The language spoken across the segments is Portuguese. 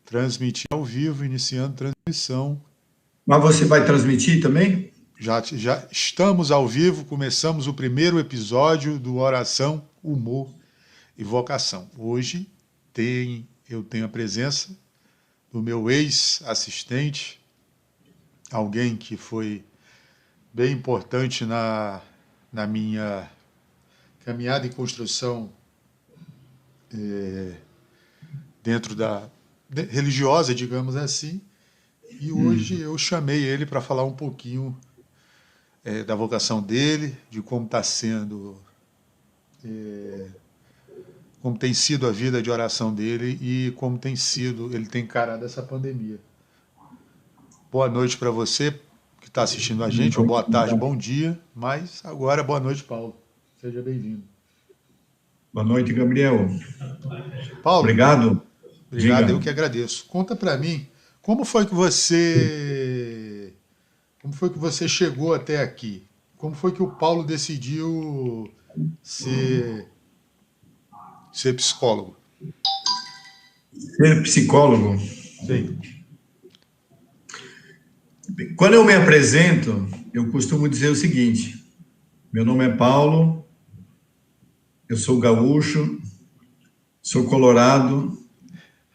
Transmitir ao vivo, iniciando transmissão. Mas você vai transmitir também? Já estamos ao vivo, começamos o primeiro episódio do Oração, Humor e Vocação. Hoje eu tenho a presença do meu ex-assistente, alguém que foi bem importante na minha caminhada em construção dentro da religiosa, digamos assim, e hoje eu chamei ele para falar um pouquinho da vocação dele, de como está sendo, como tem sido a vida de oração dele e como ele tem encarado essa pandemia. Boa noite para você que está assistindo a gente, ou boa tarde, bom dia, mas agora boa noite, Paulo. Seja bem-vindo. Boa noite, Gabriel. Paulo. Obrigado. Obrigado, eu que agradeço. Conta para mim, como foi que você chegou até aqui? Como foi que o Paulo decidiu ser psicólogo? Ser psicólogo? Sim. Quando eu me apresento, eu costumo dizer o seguinte: meu nome é Paulo, eu sou gaúcho, sou colorado,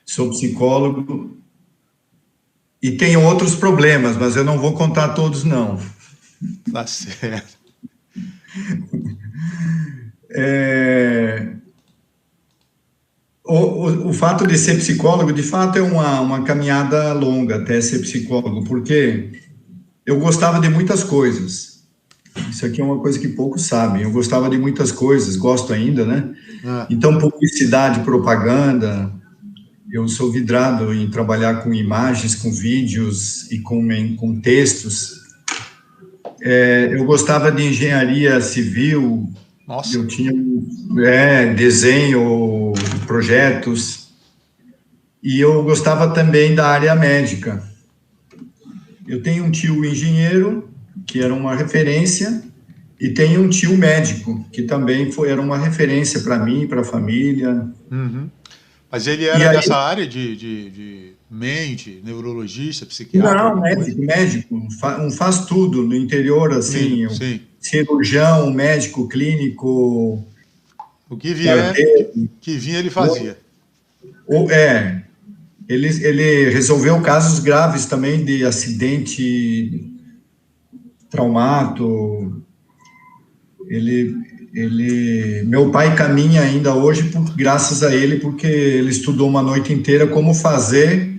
sou psicólogo e tenho outros problemas, mas eu não vou contar todos, não. Tá certo. O fato de ser psicólogo, de fato, é uma caminhada longa até ser psicólogo, porque eu gostava de muitas coisas. Isso aqui é uma coisa que poucos sabem. Eu gostava de muitas coisas, gosto ainda, né? Então, publicidade, propaganda. Eu sou vidrado em trabalhar com imagens, com vídeos e com textos. Eu gostava de engenharia civil. Nossa. Eu tinha desenho, projetos. E eu gostava também da área médica. Eu tenho um tio engenheiro, que era uma referência, e tenho um tio médico, que também era uma referência para mim e para a família. Uhum. Mas ele era dessa área de mente, neurologista, psiquiatra? Não, médico, faz tudo no interior, assim, sim. Cirurgião, médico, clínico. O que vinha ele fazia. Ele resolveu casos graves também de acidente, traumato. Meu pai caminha ainda hoje graças a ele, porque ele estudou uma noite inteira como fazer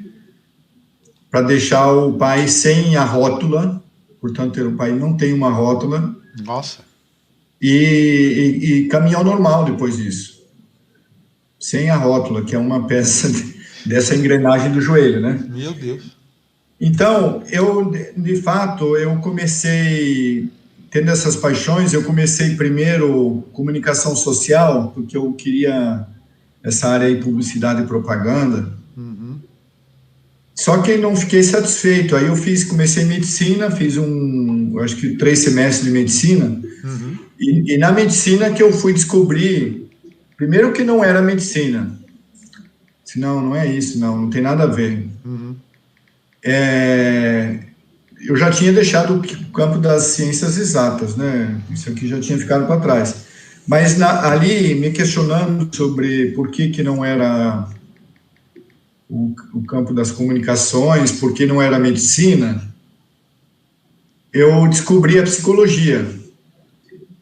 para deixar o pai sem a rótula. Portanto, o pai não tem uma rótula. Nossa. E caminhou normal depois disso. Sem a rótula, que é uma peça dessa engrenagem do joelho, né? Meu Deus. Então, de fato, eu comecei, tendo essas paixões, eu comecei primeiro comunicação social, porque eu queria essa área de publicidade e propaganda. Uhum. Só que não fiquei satisfeito. Aí comecei medicina, fiz acho que 3 semestres de medicina. Uhum. E na medicina que eu fui descobrir, primeiro que não era medicina. Não é isso, não tem nada a ver. Uhum. Eu já tinha deixado o campo das ciências exatas, né? Isso aqui já tinha ficado para trás. Mas ali, me questionando sobre por que não era o campo das comunicações, por que não era medicina, eu descobri a psicologia.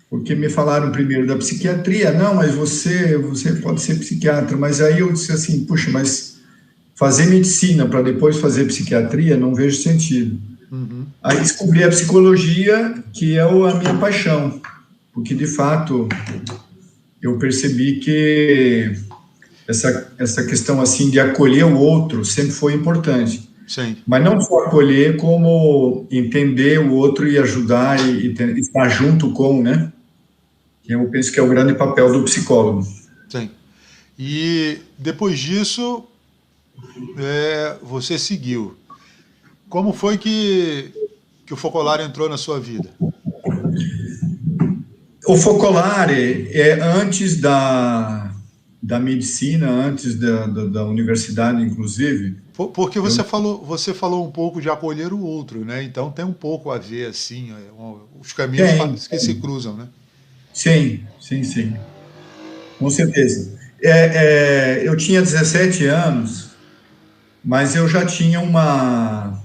Porque me falaram primeiro da psiquiatria, não, mas você pode ser psiquiatra. Mas aí eu disse assim, puxa, mas fazer medicina para depois fazer psiquiatria, não vejo sentido. Uhum. Aí descobri a psicologia, que é a minha paixão, porque de fato eu percebi que essa questão assim de acolher o outro sempre foi importante. Sim. Mas não só acolher, como entender o outro e ajudar e estar junto com, né? Eu penso que é o grande papel do psicólogo. Sim. E depois disso, você seguiu. Como foi que o Focolare entrou na sua vida? O Focolare, antes da da medicina antes da universidade, inclusive. Porque você falou um pouco de acolher o outro, né? Então tem um pouco a ver, assim, os caminhos que se cruzam, né? Sim, sim, sim. Com certeza. Eu tinha 17 anos, mas eu já tinha uma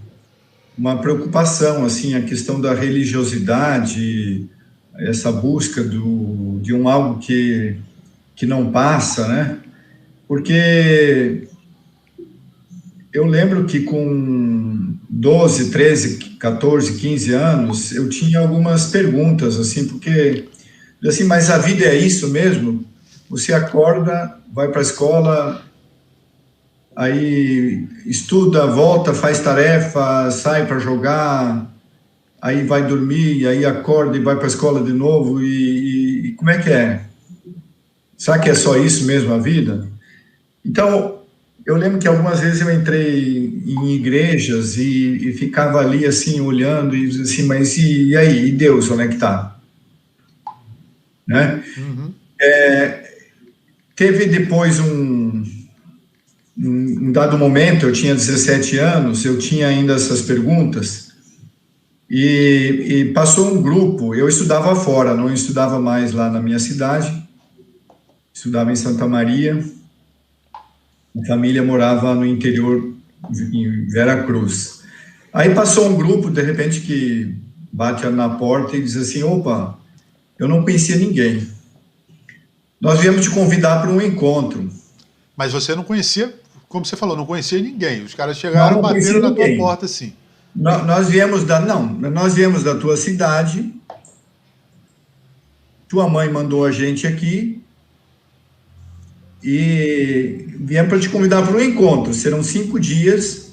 preocupação, assim, a questão da religiosidade, essa busca de um algo que não passa, né? Porque eu lembro que com 12, 13, 14, 15 anos, eu tinha algumas perguntas, assim, porque, assim, mas a vida é isso mesmo? Você acorda, vai para a escola, aí estuda, volta, faz tarefa, sai para jogar, aí vai dormir, aí acorda e vai para a escola de novo, e como é que é? Será que é só isso mesmo a vida? Então, eu lembro que algumas vezes eu entrei em igrejas e ficava ali assim, olhando, e assim, mas e aí? E Deus, onde é que está? Né? Uhum. Teve depois um dado momento, eu tinha 17 anos, eu tinha ainda essas perguntas, e passou um grupo, eu estudava fora, não estudava mais lá na minha cidade, estudava em Santa Maria, a família morava no interior, em Veracruz. Aí passou um grupo, de repente, que bate na porta e diz assim, opa, eu não conhecia ninguém. Nós viemos te convidar para um encontro. Mas você não conhecia, como você falou, não conhecia ninguém. Os caras Nós chegaram, não bateram conhecia na tua ninguém. porta, assim. Nós viemos da tua cidade, tua mãe mandou a gente aqui e viemos para te convidar para um encontro. Serão 5 dias.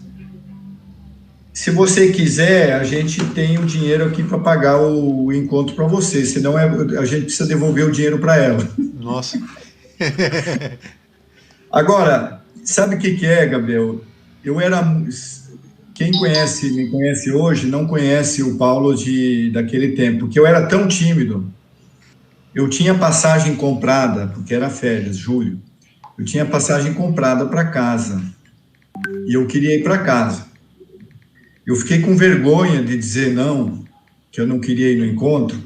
Se você quiser, a gente tem o dinheiro aqui para pagar o encontro para você. Senão a gente precisa devolver o dinheiro para ela. Nossa. Agora, sabe o que é, Gabriel? Eu era. Quem me conhece hoje, não conhece o Paulo daquele tempo, que eu era tão tímido. Eu tinha passagem comprada, porque era férias, julho. Eu tinha passagem comprada para casa. E eu queria ir para casa. Eu fiquei com vergonha de dizer não, que eu não queria ir no encontro.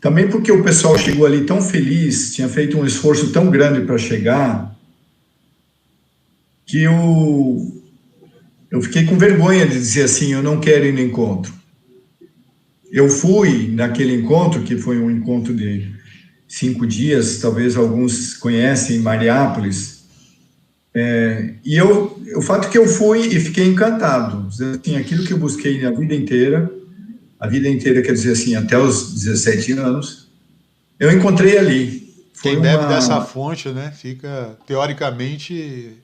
Também porque o pessoal chegou ali tão feliz, tinha feito um esforço tão grande para chegar, que eu fiquei com vergonha de dizer assim, eu não quero ir no encontro. Eu fui naquele encontro, que foi um encontro de 5 dias, talvez alguns conhecem, em Mariápolis, e o fato é que eu fui e fiquei encantado, assim, aquilo que eu busquei a vida inteira quer dizer assim, até os 17 anos, eu encontrei ali. Quem bebe dessa fonte, né, fica, teoricamente...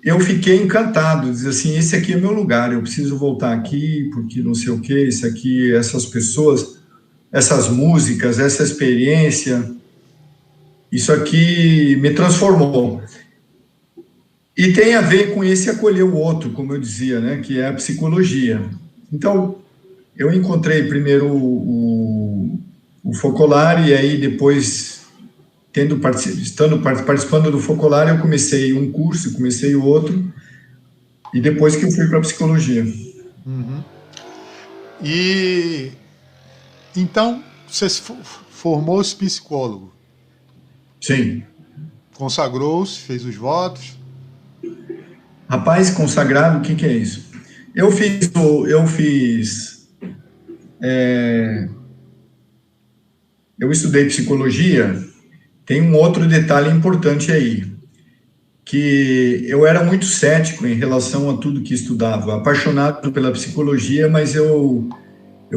Eu fiquei encantado, dizer assim, esse aqui é meu lugar, eu preciso voltar aqui, porque não sei o que, esse aqui, essas pessoas, essas músicas, essa experiência, isso aqui me transformou. E tem a ver com esse acolher o outro, como eu dizia, né, que é a psicologia. Então, eu encontrei primeiro o Focolare, e aí depois, participando do Focolare, eu comecei um curso, comecei o outro, e depois que eu fui para a psicologia. Uhum. E então você formou-se psicólogo. Sim. Consagrou-se, fez os votos. Rapaz, consagrado, o que é isso? Eu estudei psicologia. Tem um outro detalhe importante aí, que eu era muito cético em relação a tudo que estudava, apaixonado pela psicologia, mas eu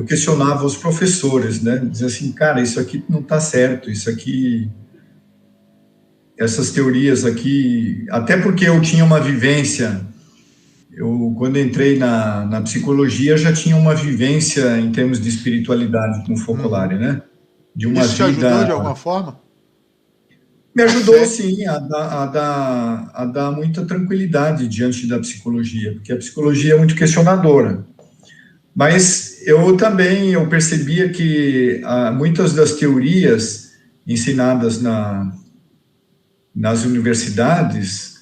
questionava os professores, né? Dizia assim, cara, isso aqui não está certo, isso aqui, essas teorias aqui, até porque eu tinha uma vivência, quando entrei na psicologia, já tinha uma vivência em termos de espiritualidade com o Focolare, né? De uma Isso te ajudou vida... de alguma forma? Me ajudou, sim, a dar muita tranquilidade diante da psicologia, porque a psicologia é muito questionadora. Mas eu percebia que muitas das teorias ensinadas na nas universidades,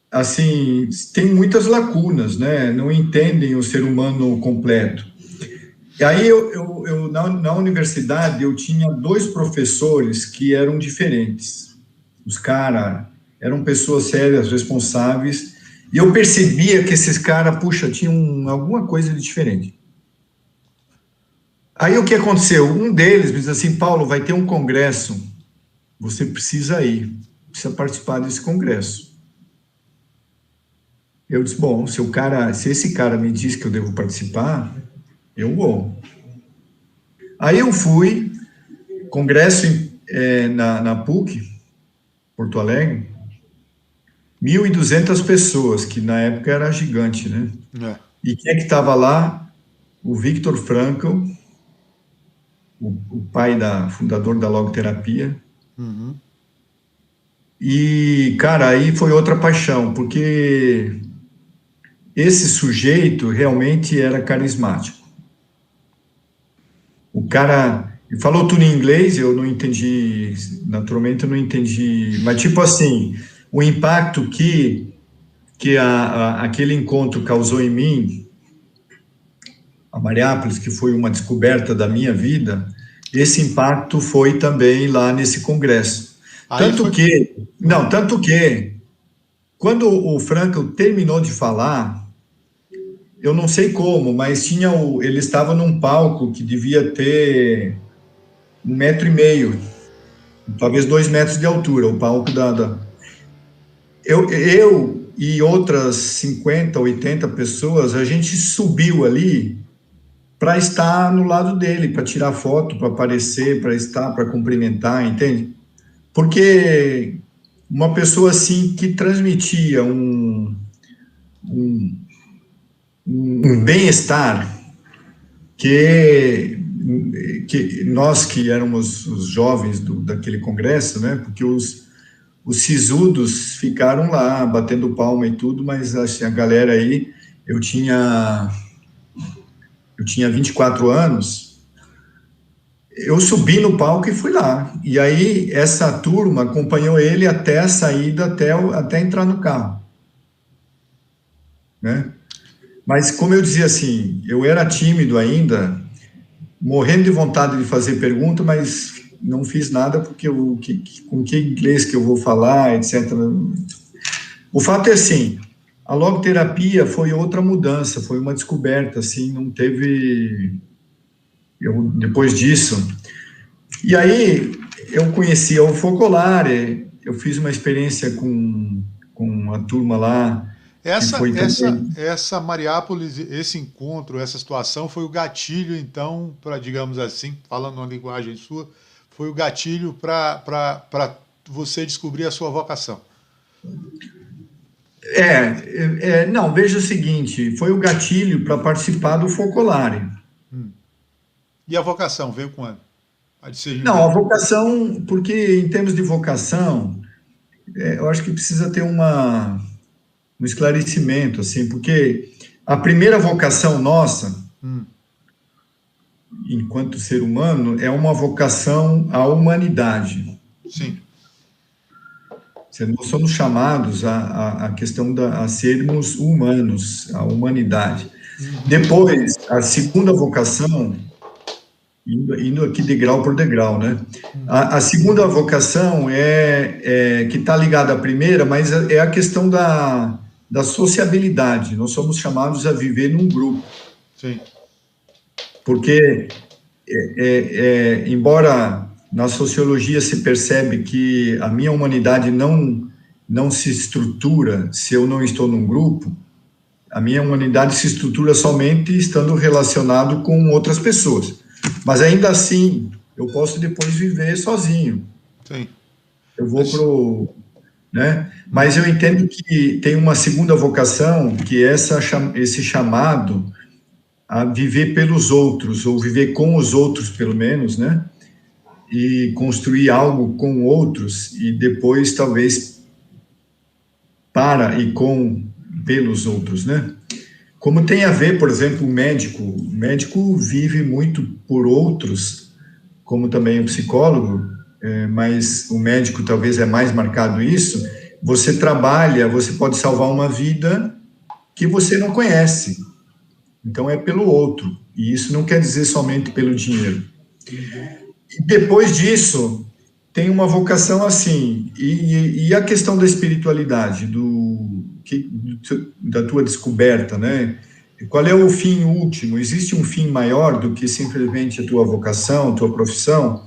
assim, tem muitas lacunas, né? Não entendem o ser humano completo. E aí, na universidade, eu tinha 2 professores que eram diferentes. Os caras eram pessoas sérias, responsáveis, e eu percebia que esses caras, puxa, tinham alguma coisa de diferente. Aí, o que aconteceu? Um deles me disse assim, Paulo, vai ter um congresso, você precisa ir, precisa participar desse congresso. Eu disse, bom, se esse cara me diz que eu devo participar, eu vou. Aí eu fui, congresso na PUC, Porto Alegre, 1.200 pessoas, que na época era gigante, né? É. E quem é que estava lá? O Viktor Frankl, o pai fundador da logoterapia. Uhum. E, cara, aí foi outra paixão, porque esse sujeito realmente era carismático. O cara falou tudo em inglês, eu não entendi, naturalmente eu não entendi, mas tipo assim, o impacto que aquele encontro causou em mim, a Mariápolis, que foi uma descoberta da minha vida, esse impacto foi também lá nesse congresso. Tanto que, quando o Frankl terminou de falar, eu não sei como, mas ele estava num palco que devia ter 1,5 metro, talvez 2 metros de altura, o palco eu e outras 50, 80 pessoas, a gente subiu ali para estar no lado dele, para tirar foto, para aparecer, para estar, para cumprimentar, entende? Porque uma pessoa assim que transmitia um bem-estar que nós que éramos os jovens daquele congresso, né? Porque os sisudos ficaram lá batendo palma e tudo, mas assim, a galera aí, eu tinha 24 anos, eu subi no palco e fui lá. E aí essa turma acompanhou ele até a saída, até entrar no carro, né? Mas como eu dizia assim, eu era tímido ainda, morrendo de vontade de fazer pergunta, mas não fiz nada porque com que inglês que eu vou falar, etc. O fato é assim, a logoterapia foi outra mudança, foi uma descoberta, assim, não teve... depois disso... E aí, eu conheci o Focolare, eu fiz uma experiência com a turma lá, que foi também... Essa Mariápolis, esse encontro, essa situação foi o gatilho, então, para, digamos assim, falando uma linguagem sua, foi o gatilho para você descobrir a sua vocação. Não, veja o seguinte, foi o gatilho para participar do Focolare. E a vocação veio quando? Não, a vocação, porque em termos de vocação, eu acho que precisa ter um esclarecimento, assim, porque a primeira vocação nossa, enquanto ser humano, é uma vocação à humanidade. Sim. Nós somos chamados a questão a sermos humanos, a humanidade. Depois, a segunda vocação, indo aqui degrau por degrau, né? A segunda vocação que está ligada à primeira, mas é a questão da sociabilidade. Nós somos chamados a viver num grupo. Sim. Porque, embora na sociologia se percebe que a minha humanidade não se estrutura se eu não estou num grupo, a minha humanidade se estrutura somente estando relacionado com outras pessoas. Mas ainda assim, eu posso depois viver sozinho. Sim. Eu vou né? Mas eu entendo que tem uma segunda vocação, que é esse chamado a viver pelos outros, ou viver com os outros, pelo menos, né? E construir algo com outros, e depois, talvez, pelos outros, né? Como tem a ver, por exemplo, o médico vive muito por outros, como também o psicólogo, mas o médico talvez é mais marcado isso, você trabalha, você pode salvar uma vida que você não conhece. Então é pelo outro, e isso não quer dizer somente pelo dinheiro. E depois disso, tem uma vocação assim, e a questão da espiritualidade, da tua descoberta, né? Qual é o fim último? Existe um fim maior do que simplesmente a tua vocação, a tua profissão?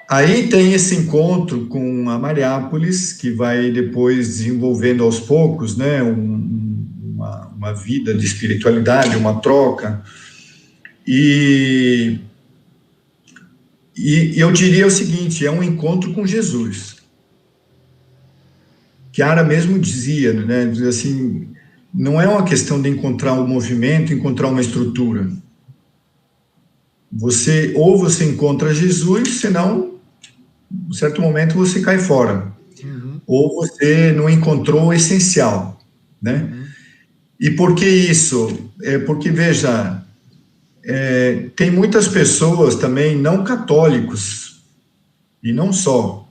Aí tem esse encontro com a Mariápolis, que vai depois desenvolvendo aos poucos, né, uma vida de espiritualidade, uma troca. E eu diria o seguinte, é um encontro com Jesus. Chiara mesmo dizia, né, assim, não é uma questão de encontrar um movimento, encontrar uma estrutura. Ou você encontra Jesus, senão, em certo momento, você cai fora. Ou você não encontrou o essencial, né? E por que isso? Porque, veja, tem muitas pessoas também não católicos, e não só.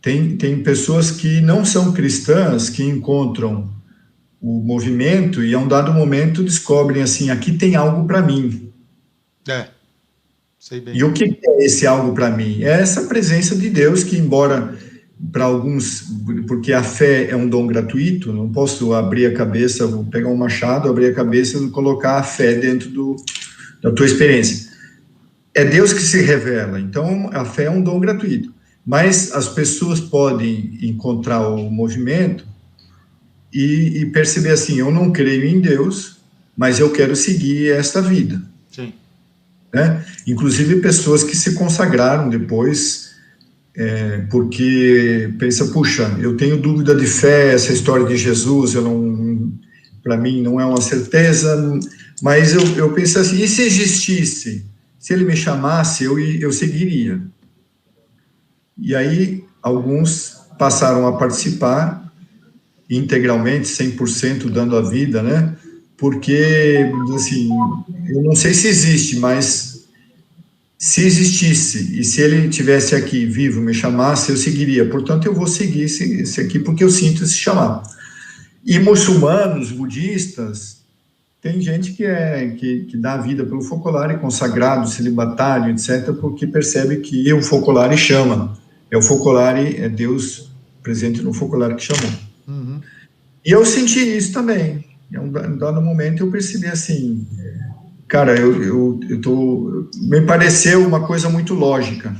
Tem pessoas que não são cristãs, que encontram o movimento e, a um dado momento, descobrem assim, aqui tem algo para mim. Sei bem. E o que é esse algo para mim? É essa presença de Deus que, embora para alguns, porque a fé é um dom gratuito, não posso abrir a cabeça, vou pegar um machado, abrir a cabeça e colocar a fé dentro da tua experiência. É Deus que se revela, então a fé é um dom gratuito. Mas as pessoas podem encontrar o movimento e perceber assim, eu não creio em Deus, mas eu quero seguir esta vida. Sim. Né? Inclusive pessoas que se consagraram depois, porque pensa, puxa, eu tenho dúvida de fé, essa história de Jesus, para mim não é uma certeza, mas eu penso assim, e se existisse, se ele me chamasse, eu seguiria. E aí alguns passaram a participar integralmente, 100% dando a vida, né? Porque, assim, eu não sei se existe, mas se existisse, e se ele estivesse aqui vivo, me chamasse, eu seguiria. Portanto, eu vou seguir esse aqui, porque eu sinto esse chamado. E muçulmanos, budistas, tem gente que dá a vida pelo focolare, consagrado, celibatário, etc., porque percebe que o focolare chama. O focolare, é Deus presente no focolare que chamou. E eu senti isso também. Em um dado momento eu percebi assim, cara, me pareceu uma coisa muito lógica.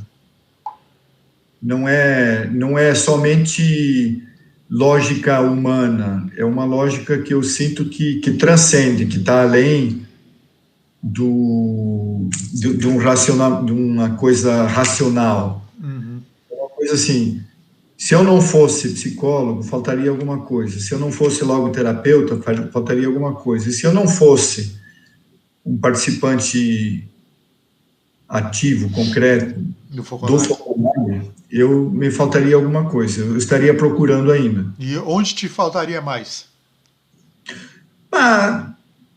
Não é somente lógica humana, é uma lógica que eu sinto que transcende, que está além de uma coisa racional. É uma coisa assim, se eu não fosse psicólogo, faltaria alguma coisa. Se eu não fosse logoterapeuta, faltaria alguma coisa. E se eu não fosse um participante ativo, concreto, do focolare, me faltaria alguma coisa. Eu estaria procurando ainda. E onde te faltaria mais?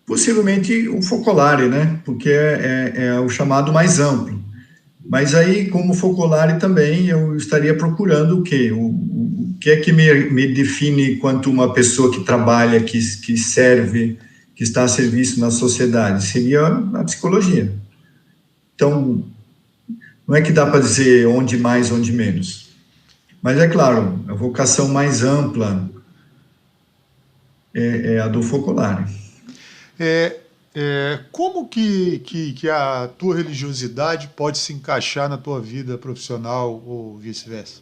Possivelmente o focolare, né? Porque é o chamado mais amplo. Mas aí, como focolare também, eu estaria procurando o quê? O que é que me define quanto uma pessoa que trabalha, que serve, que está a serviço na sociedade? Seria a psicologia. Então, não é que dá para dizer onde mais, onde menos. Mas é claro, a vocação mais ampla é a do focolare. Como que a tua religiosidade pode se encaixar na tua vida profissional ou vice-versa?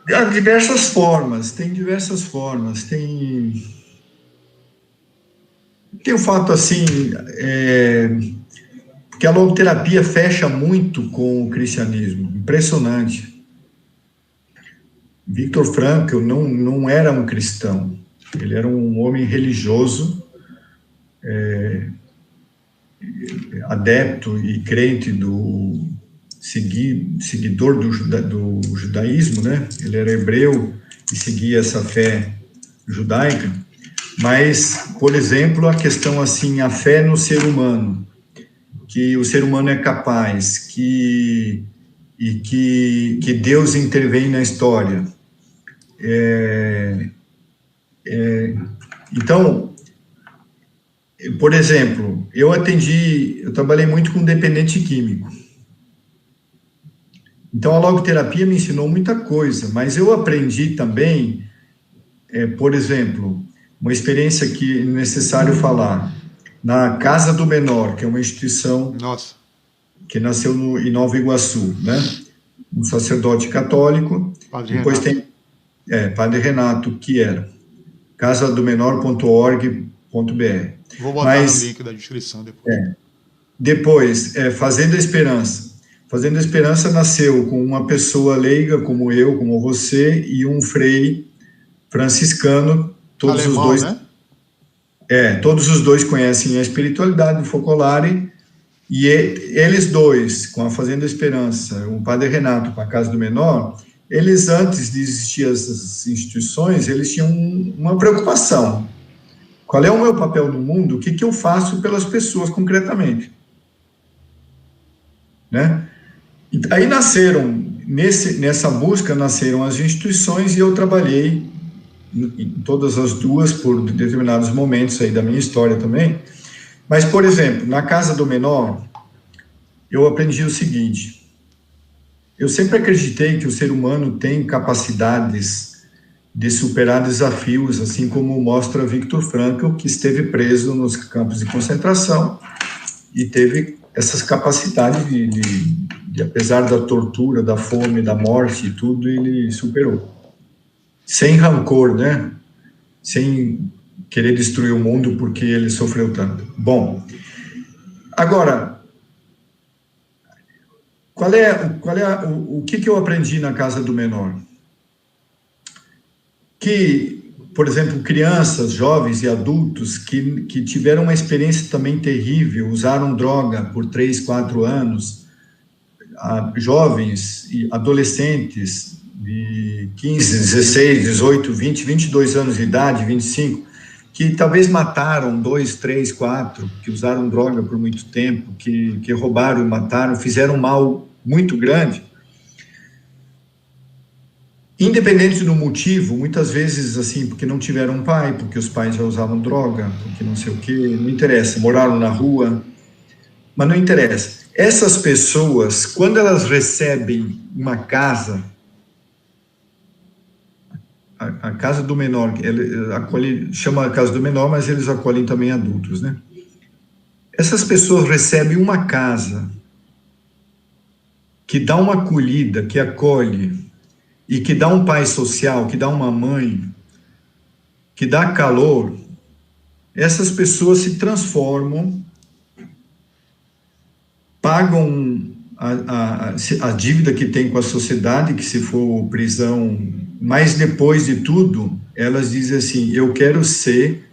Há diversas formas, tem diversas formas. Tem o fato assim, porque a logoterapia fecha muito com o cristianismo, impressionante. Viktor Frankl não era um cristão, ele era um homem religioso, adepto e crente seguidor do judaísmo, né? Ele era hebreu e seguia essa fé judaica, mas, por exemplo, a questão assim, a fé no ser humano, que o ser humano é capaz, que Deus intervém na história. Então, por exemplo, eu trabalhei muito com dependente químico. Então, a logoterapia me ensinou muita coisa, mas eu aprendi também, por exemplo, uma experiência que é necessário falar, na Casa do Menor, que é uma instituição Nossa. que nasceu em Nova Iguaçu, né? Um sacerdote católico. Padre Depois Renato. tem Padre Renato, que era casadomenor.org.br. Vou botar no link da descrição depois. Depois, Fazenda Esperança. Fazenda Esperança nasceu com uma pessoa leiga, como eu, como você, e um frei franciscano, todos Alemão, os dois, né? todos os dois conhecem a espiritualidade do Focolare, e eles dois, com a Fazenda Esperança, o Padre Renato com a Casa do Menor, eles, antes de existir essas instituições, eles tinham uma preocupação. Qual é o meu papel no mundo? O que eu faço pelas pessoas, concretamente? Né? Aí nessa busca, nasceram as instituições, e eu trabalhei em todas as duas por determinados momentos aí da minha história também. Mas, por exemplo, na Casa do Menor, eu aprendi o seguinte: eu sempre acreditei que o ser humano tem capacidades de superar desafios, assim como mostra Viktor Frankl, que esteve preso nos campos de concentração e teve essas capacidades apesar da tortura, da fome, da morte e tudo, ele superou. Sem rancor, né? Sem querer destruir o mundo porque ele sofreu tanto. Bom, agora, o que eu aprendi na Casa do Menor? Que, por exemplo, crianças, jovens e adultos que tiveram uma experiência também terrível, usaram droga por 3, 4 anos, jovens e adolescentes de 15, 16, 18, 20, 22 anos de idade, 25, que talvez mataram 2, 3, 4, que usaram droga por muito tempo, que roubaram e mataram, fizeram mal muito grande. Independente do motivo, muitas vezes, assim, porque não tiveram um pai, porque os pais já usavam droga, porque não sei o quê, não interessa, moraram na rua, mas não interessa. Essas pessoas, quando elas recebem uma casa, a Casa do Menor, chama a Casa do Menor, mas eles acolhem também adultos, né? Essas pessoas recebem uma casa que dá uma acolhida, que acolhe, e que dá um pai social, que dá uma mãe, que dá calor. Essas pessoas se transformam, pagam a dívida que tem com a sociedade, que se for prisão, mas depois de tudo, elas dizem assim: eu quero ser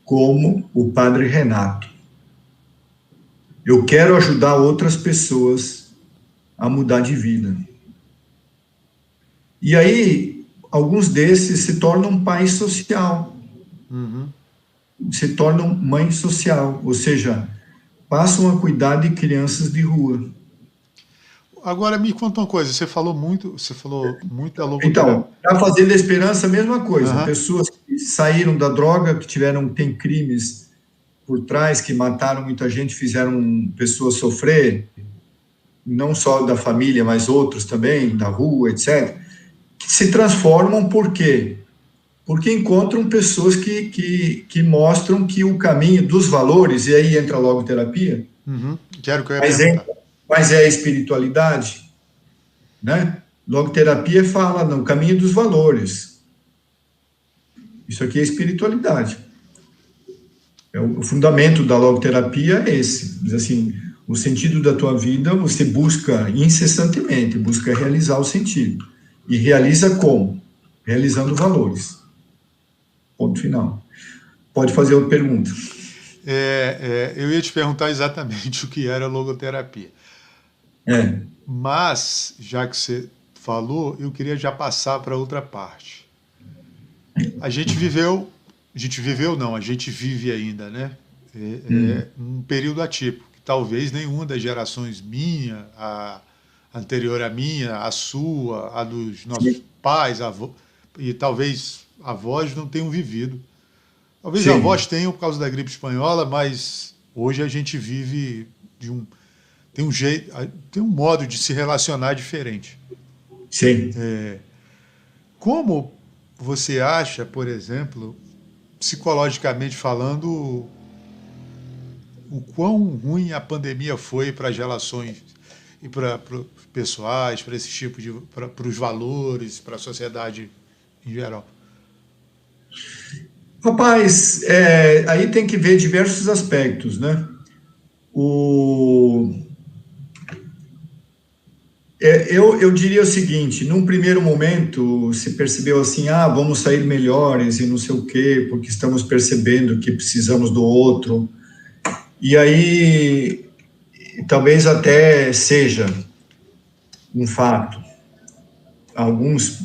como o Padre Renato. Eu quero ajudar outras pessoas a mudar de vida. E aí, alguns desses se tornam pai social, se tornam mãe social, ou seja, passam a cuidar de crianças de rua. Agora me conta uma coisa, você falou muito da logoterapia. Então, na Fazenda Esperança, a mesma coisa. Pessoas que saíram da droga, que tem crimes por trás, que mataram muita gente, fizeram pessoas sofrer, não só da família, mas outros também, da rua, etc., que se transformam. Por quê? Porque encontram pessoas que mostram que o caminho dos valores, e aí entra a logoterapia, Quero que eu ia perguntar. Mas é a espiritualidade, né? Logoterapia fala no caminho dos valores. Isso aqui é espiritualidade. O fundamento da logoterapia é esse. Diz assim: o sentido da tua vida você busca incessantemente, busca realizar o sentido. E realiza como? Realizando valores. Ponto final. Pode fazer outra pergunta. Eu ia te perguntar exatamente o que era logoterapia. Mas, já que você falou, eu queria já passar para outra parte. A gente vive ainda, né? Um período atípico. talvez nenhuma das gerações minha, a anterior à minha, a sua, a dos nossos pais, e talvez avós não tenham vivido. Talvez Sim, avós tenham por causa da gripe espanhola, mas hoje a gente vive tem um jeito, tem um modo de se relacionar diferente. sim. Como você acha, por exemplo, psicologicamente falando, o quão ruim a pandemia foi para as relações e para os pessoais, para esse tipo de, para os valores, para a sociedade em geral? Rapaz, aí tem que ver diversos aspectos, né? O, eu diria o seguinte, num primeiro momento se percebeu assim, vamos sair melhores e não sei o quê, porque estamos percebendo que precisamos do outro. E aí, talvez até seja um fato. Alguns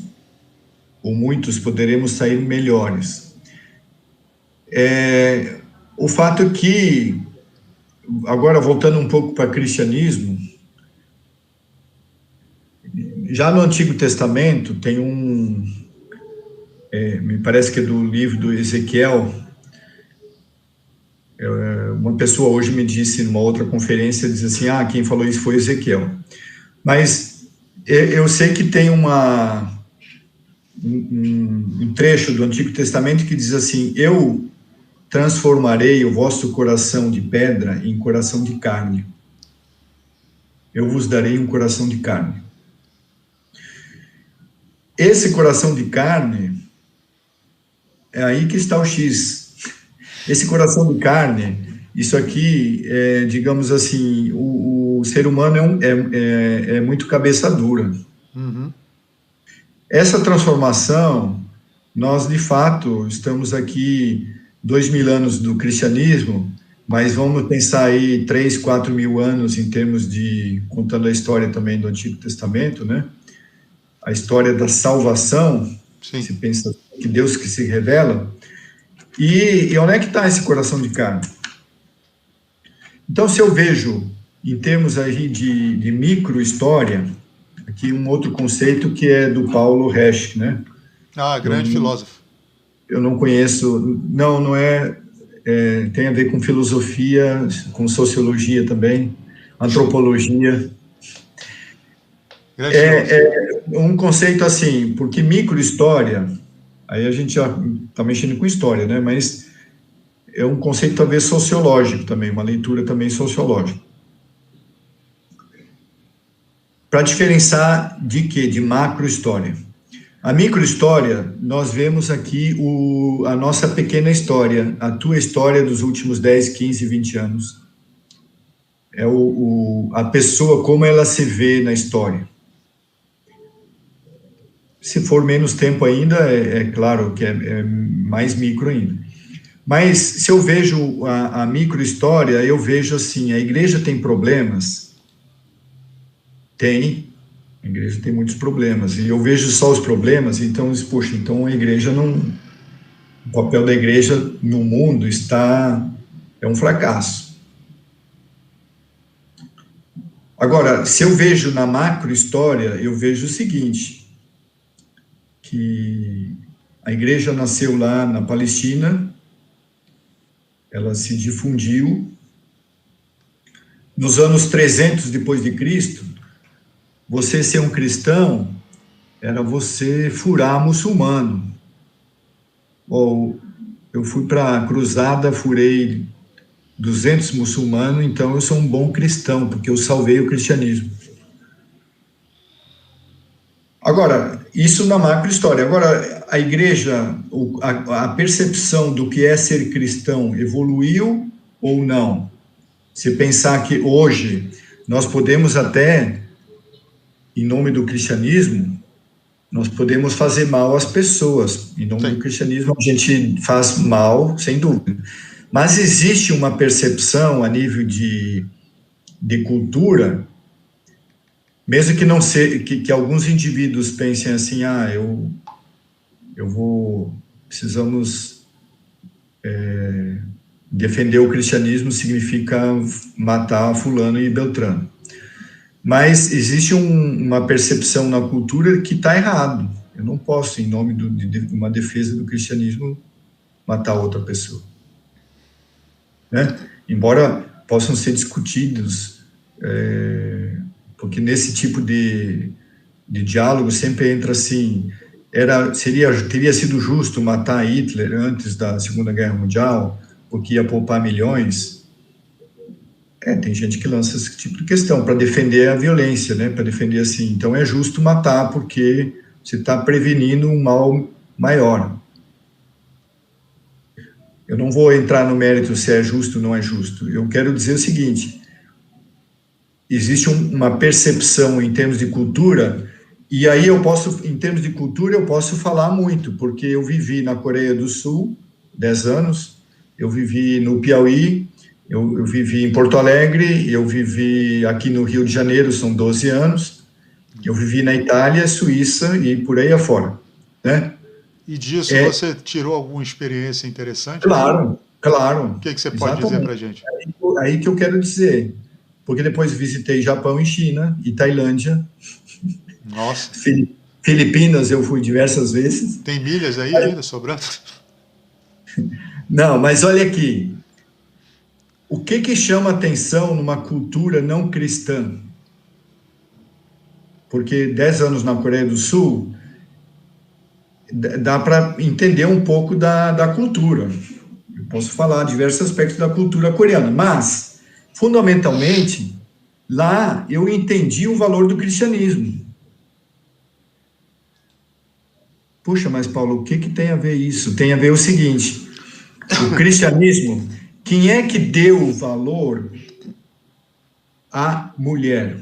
ou muitos poderemos sair melhores. O fato é que, agora voltando um pouco para o cristianismo, já no Antigo Testamento tem me parece que é do livro do Ezequiel, uma pessoa hoje me disse numa outra conferência, diz assim, quem falou isso foi Ezequiel. Mas eu sei que tem um trecho do Antigo Testamento que diz assim, eu transformarei o vosso coração de pedra em coração de carne. Eu vos darei um coração de carne. Esse coração de carne, é aí que está o X. Esse coração de carne, isso aqui, digamos assim, o ser humano é muito cabeça dura. Uhum. Essa transformação, nós de fato estamos aqui 2000 anos do cristianismo, mas vamos pensar aí 3, 4 mil anos em termos de, contando a história também do Antigo Testamento, né? A história da salvação, Sim. se pensa que Deus que se revela, e onde é que está esse coração de carne? Então, se eu vejo, em termos aí de micro-história, aqui um outro conceito que é do Paulo Resch, né? Grande filósofo. Eu não conheço, não é, tem a ver com filosofia, com sociologia também, antropologia. Grande filósofo. Um conceito assim, porque micro-história, aí a gente já está mexendo com história, né? Mas é um conceito talvez sociológico também, uma leitura também sociológica. Para diferenciar de quê? De macro-história. A micro-história, nós vemos aqui a nossa pequena história, a tua história dos últimos 10, 15, 20 anos. É a pessoa, como ela se vê na história. Se for menos tempo ainda, é claro que é mais micro ainda. Mas se eu vejo a micro-história, eu vejo assim, a igreja tem problemas? Tem. A igreja tem muitos problemas. E eu vejo só os problemas, então, poxa, então a igreja não... O papel da igreja no mundo é um fracasso. Agora, se eu vejo na macro-história, eu vejo o seguinte, que a igreja nasceu lá na Palestina, ela se difundiu. Nos anos 300 depois de Cristo, você ser um cristão era você furar muçulmano. Ou eu fui para a cruzada, furei 200 muçulmanos, então eu sou um bom cristão, porque eu salvei o cristianismo. Agora, isso na macro-história. Agora, a igreja, a percepção do que é ser cristão evoluiu ou não? Se pensar que hoje nós podemos até, em nome do cristianismo, nós podemos fazer mal às pessoas. Em nome do cristianismo, a gente faz mal, sem dúvida. Mas existe uma percepção a nível de cultura, mesmo que não seja, que alguns indivíduos pensem assim, precisamos defender o cristianismo significa matar fulano e beltrano. Mas existe uma percepção na cultura que está errado. Eu não posso, em nome de uma defesa do cristianismo, matar outra pessoa. Né? Embora possam ser discutidos, porque nesse tipo de diálogo sempre entra assim, teria sido justo matar Hitler antes da Segunda Guerra Mundial, porque ia poupar milhões. Tem gente que lança esse tipo de questão para defender a violência, né? Para defender assim, então é justo matar porque você está prevenindo um mal maior. Eu não vou entrar no mérito se é justo ou não é justo. Eu quero dizer o seguinte, existe uma percepção em termos de cultura, e aí em termos de cultura, eu posso falar muito, porque eu vivi na Coreia do Sul 10 anos, eu vivi no Piauí, eu vivi em Porto Alegre, eu vivi aqui no Rio de Janeiro, são 12 anos, eu vivi na Itália, Suíça e por aí afora, né? E disso você tirou alguma experiência interessante? Claro. O que você pode dizer para a gente? Aí que eu quero dizer, porque depois visitei Japão e China e Tailândia. Nossa. Filipinas eu fui diversas vezes. Tem milhas aí ainda sobrando? Não, mas olha aqui. O que chama atenção numa cultura não cristã? Porque 10 anos na Coreia do Sul, dá para entender um pouco da cultura. Eu posso falar diversos aspectos da cultura coreana, mas, fundamentalmente, lá eu entendi o valor do cristianismo. Puxa, mas Paulo, o que tem a ver isso? Tem a ver o seguinte, o cristianismo, quem é que deu o valor à mulher?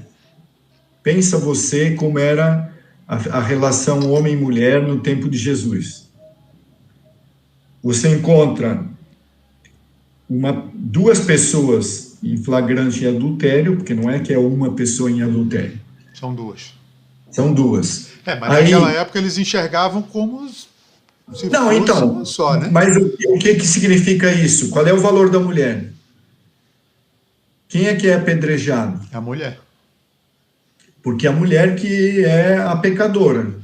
Pensa você como era a relação homem-mulher no tempo de Jesus. Você encontra duas pessoas em flagrante adultério, porque não é que é uma pessoa em adultério. São duas. São duas. Mas naquela época eles enxergavam como se não, fosse então, uma só, né? Mas o que significa isso? Qual é o valor da mulher? Quem é que é apedrejado? A mulher. Porque a mulher que é a pecadora.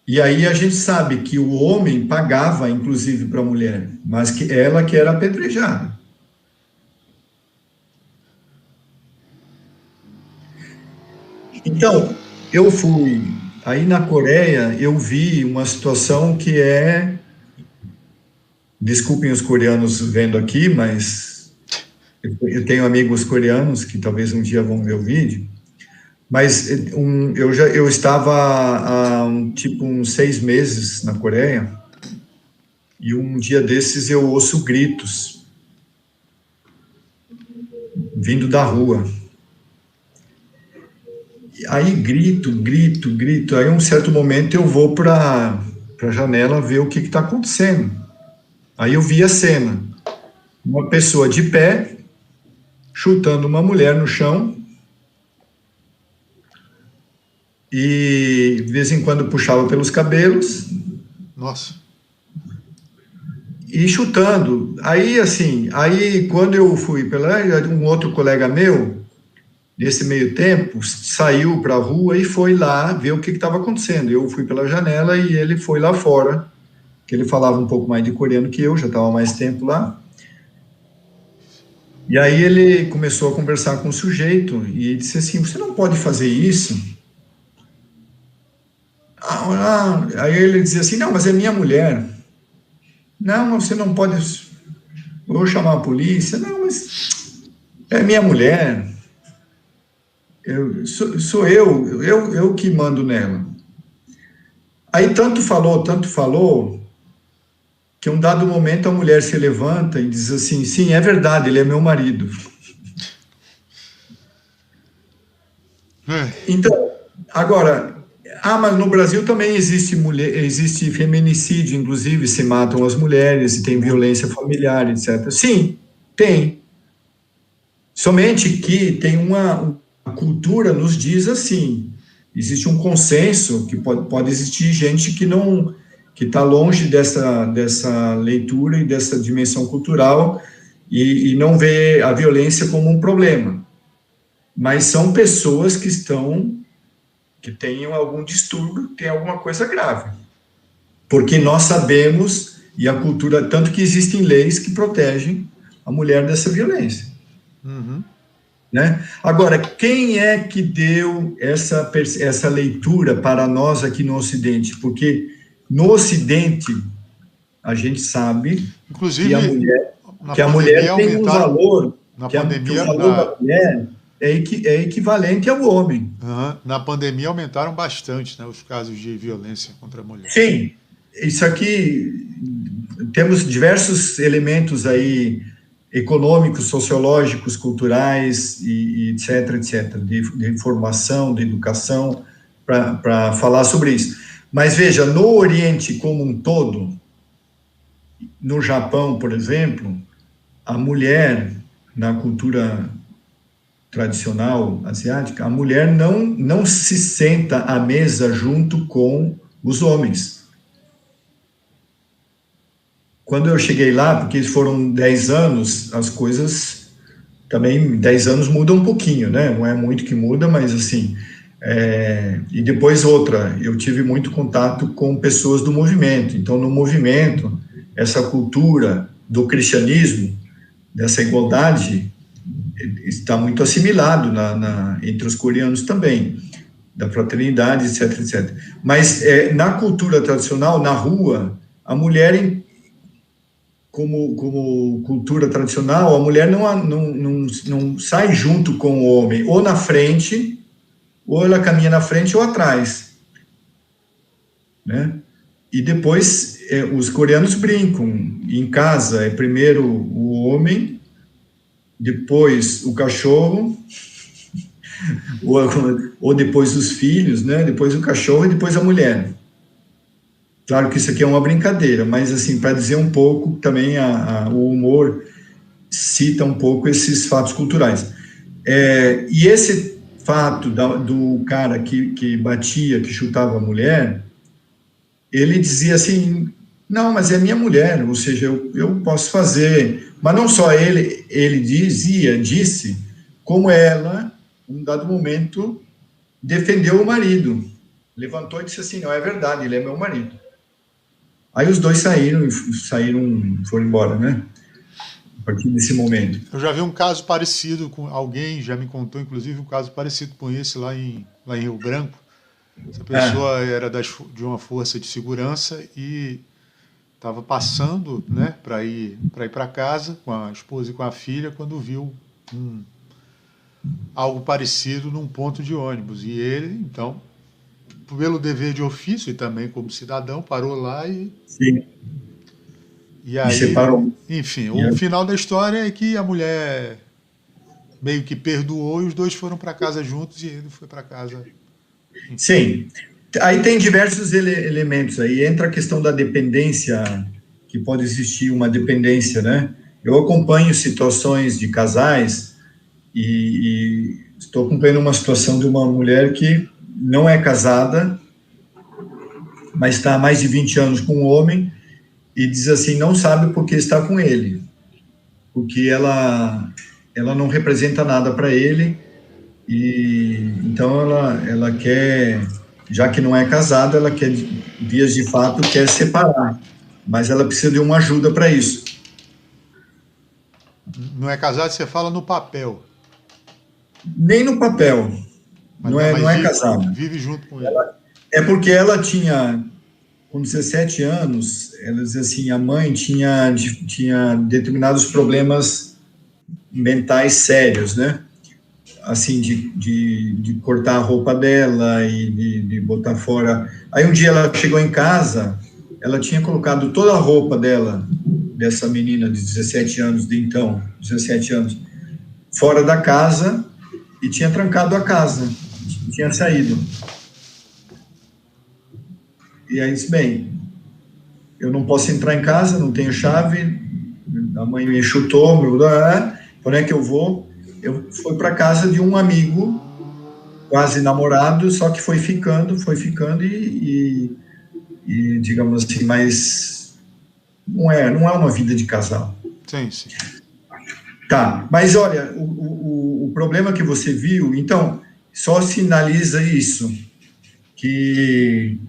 E aí a gente sabe que o homem pagava, inclusive, para a mulher, mas que ela que era apedrejada. Então, eu fui... Aí na Coreia, eu vi uma situação que desculpem os coreanos vendo aqui, mas eu tenho amigos coreanos que talvez um dia vão ver o vídeo, mas eu estava há uns 6 meses na Coreia, e um dia desses eu ouço gritos vindo da rua. Aí grito, aí um certo momento eu vou para a janela ver o que está acontecendo. Aí eu vi a cena, uma pessoa de pé, chutando uma mulher no chão, e de vez em quando puxava pelos cabelos. Nossa. E chutando. Aí, assim, quando eu fui um outro colega meu, nesse meio tempo, saiu para a rua e foi lá ver o que estava acontecendo. Eu fui pela janela e ele foi lá fora, que ele falava um pouco mais de coreano que eu, já estava mais tempo lá. E aí ele começou a conversar com o sujeito e disse assim, você não pode fazer isso? Aí ele dizia assim, não, mas é minha mulher. Não, você não pode... Vou chamar a polícia. Não, mas é minha mulher. Sou eu que mando nela. Aí tanto falou, que um dado momento a mulher se levanta e diz assim, sim, é verdade, ele é meu marido. Então, agora, mas no Brasil também existe feminicídio, inclusive se matam as mulheres e tem violência familiar, etc. Sim, tem. Somente que tem a cultura nos diz assim, existe um consenso que pode existir gente que que está longe dessa leitura e dessa dimensão cultural e não vê a violência como um problema. Mas são pessoas que tenham algum distúrbio, tem alguma coisa grave. Porque nós sabemos, e a cultura, tanto que existem leis que protegem a mulher dessa violência. Uhum. Né? Agora, quem é que deu essa leitura para nós aqui no Ocidente? Porque no Ocidente, a gente sabe Inclusive, que a mulher tem um valor, que o valor da mulher é equivalente ao homem. Na pandemia aumentaram bastante, né, os casos de violência contra a mulher. Sim, isso aqui, temos diversos elementos aí, econômicos, sociológicos, culturais, e etc., de informação, de educação, para falar sobre isso. Mas veja, no Oriente como um todo, no Japão, por exemplo, a mulher, na cultura tradicional asiática, a mulher não se senta à mesa junto com os homens. Quando eu cheguei lá, porque foram 10 anos, as coisas também, 10 anos mudam um pouquinho, né? Não é muito que muda, mas assim... e depois outra, eu tive muito contato com pessoas do movimento. Então, no movimento, essa cultura do cristianismo, dessa igualdade, está muito assimilado entre os coreanos também, da fraternidade, etc., etc. Mas na cultura tradicional, na rua, a mulher, como cultura tradicional, a mulher não sai junto com o homem, ou na frente, ou ela caminha na frente ou atrás, né? E depois, os coreanos brincam, em casa é primeiro o homem, depois o cachorro, ou depois os filhos, né? Depois o cachorro e depois a mulher. Claro que isso aqui é uma brincadeira, mas assim, para dizer um pouco, também o humor cita um pouco esses fatos culturais. E esse fato do cara que batia, que chutava a mulher, ele dizia assim, não, mas é minha mulher, ou seja, eu posso fazer. Mas não só ele disse, como ela, em um dado momento, defendeu o marido. Levantou e disse assim, não, é verdade, ele é meu marido. Aí os dois foram embora, né? A partir desse momento. Eu já vi um caso parecido com alguém, já me contou, inclusive, um caso parecido com esse lá em Rio Branco. Essa pessoa era de uma força de segurança e estava passando, né, para ir para casa com a esposa e com a filha, quando viu algo parecido num ponto de ônibus. E ele, então, pelo dever de ofício e também como cidadão, parou lá e... Sim. E aí, separou. Enfim, o final da história é que a mulher meio que perdoou e os dois foram para casa juntos e ele foi para casa. Enfim. Sim. Aí tem diversos elementos aí. Entra a questão da dependência, que pode existir uma dependência, né? Eu acompanho situações de casais e estou acompanhando uma situação de uma mulher que não é casada, mas está há mais de 20 anos com um homem e diz assim, não sabe por que está com ele, porque ela não representa nada para ele, e então ela quer, já que não é casada, ela quer, vias de fato, quer separar, mas ela precisa de uma ajuda para isso. Não é casado, você fala no papel. Nem no papel, mas não é casado. Vive junto com ele. É porque ela tinha... Com 17 anos, ela dizia assim, a mãe tinha determinados problemas mentais sérios, né? Assim, de cortar a roupa dela e de botar fora. Aí um dia ela chegou em casa, ela tinha colocado toda a roupa dela, dessa menina de 17 anos, 17 anos, fora da casa e tinha trancado a casa, tinha saído. E aí disse, bem, eu não posso entrar em casa, não tenho chave, a mãe me chutou, por onde é que eu vou? Eu fui para casa de um amigo, quase namorado, só que foi ficando, e e digamos assim, mais não é uma vida de casal. Sim, sim. Tá, mas olha, o problema que você viu, então, só sinaliza isso, que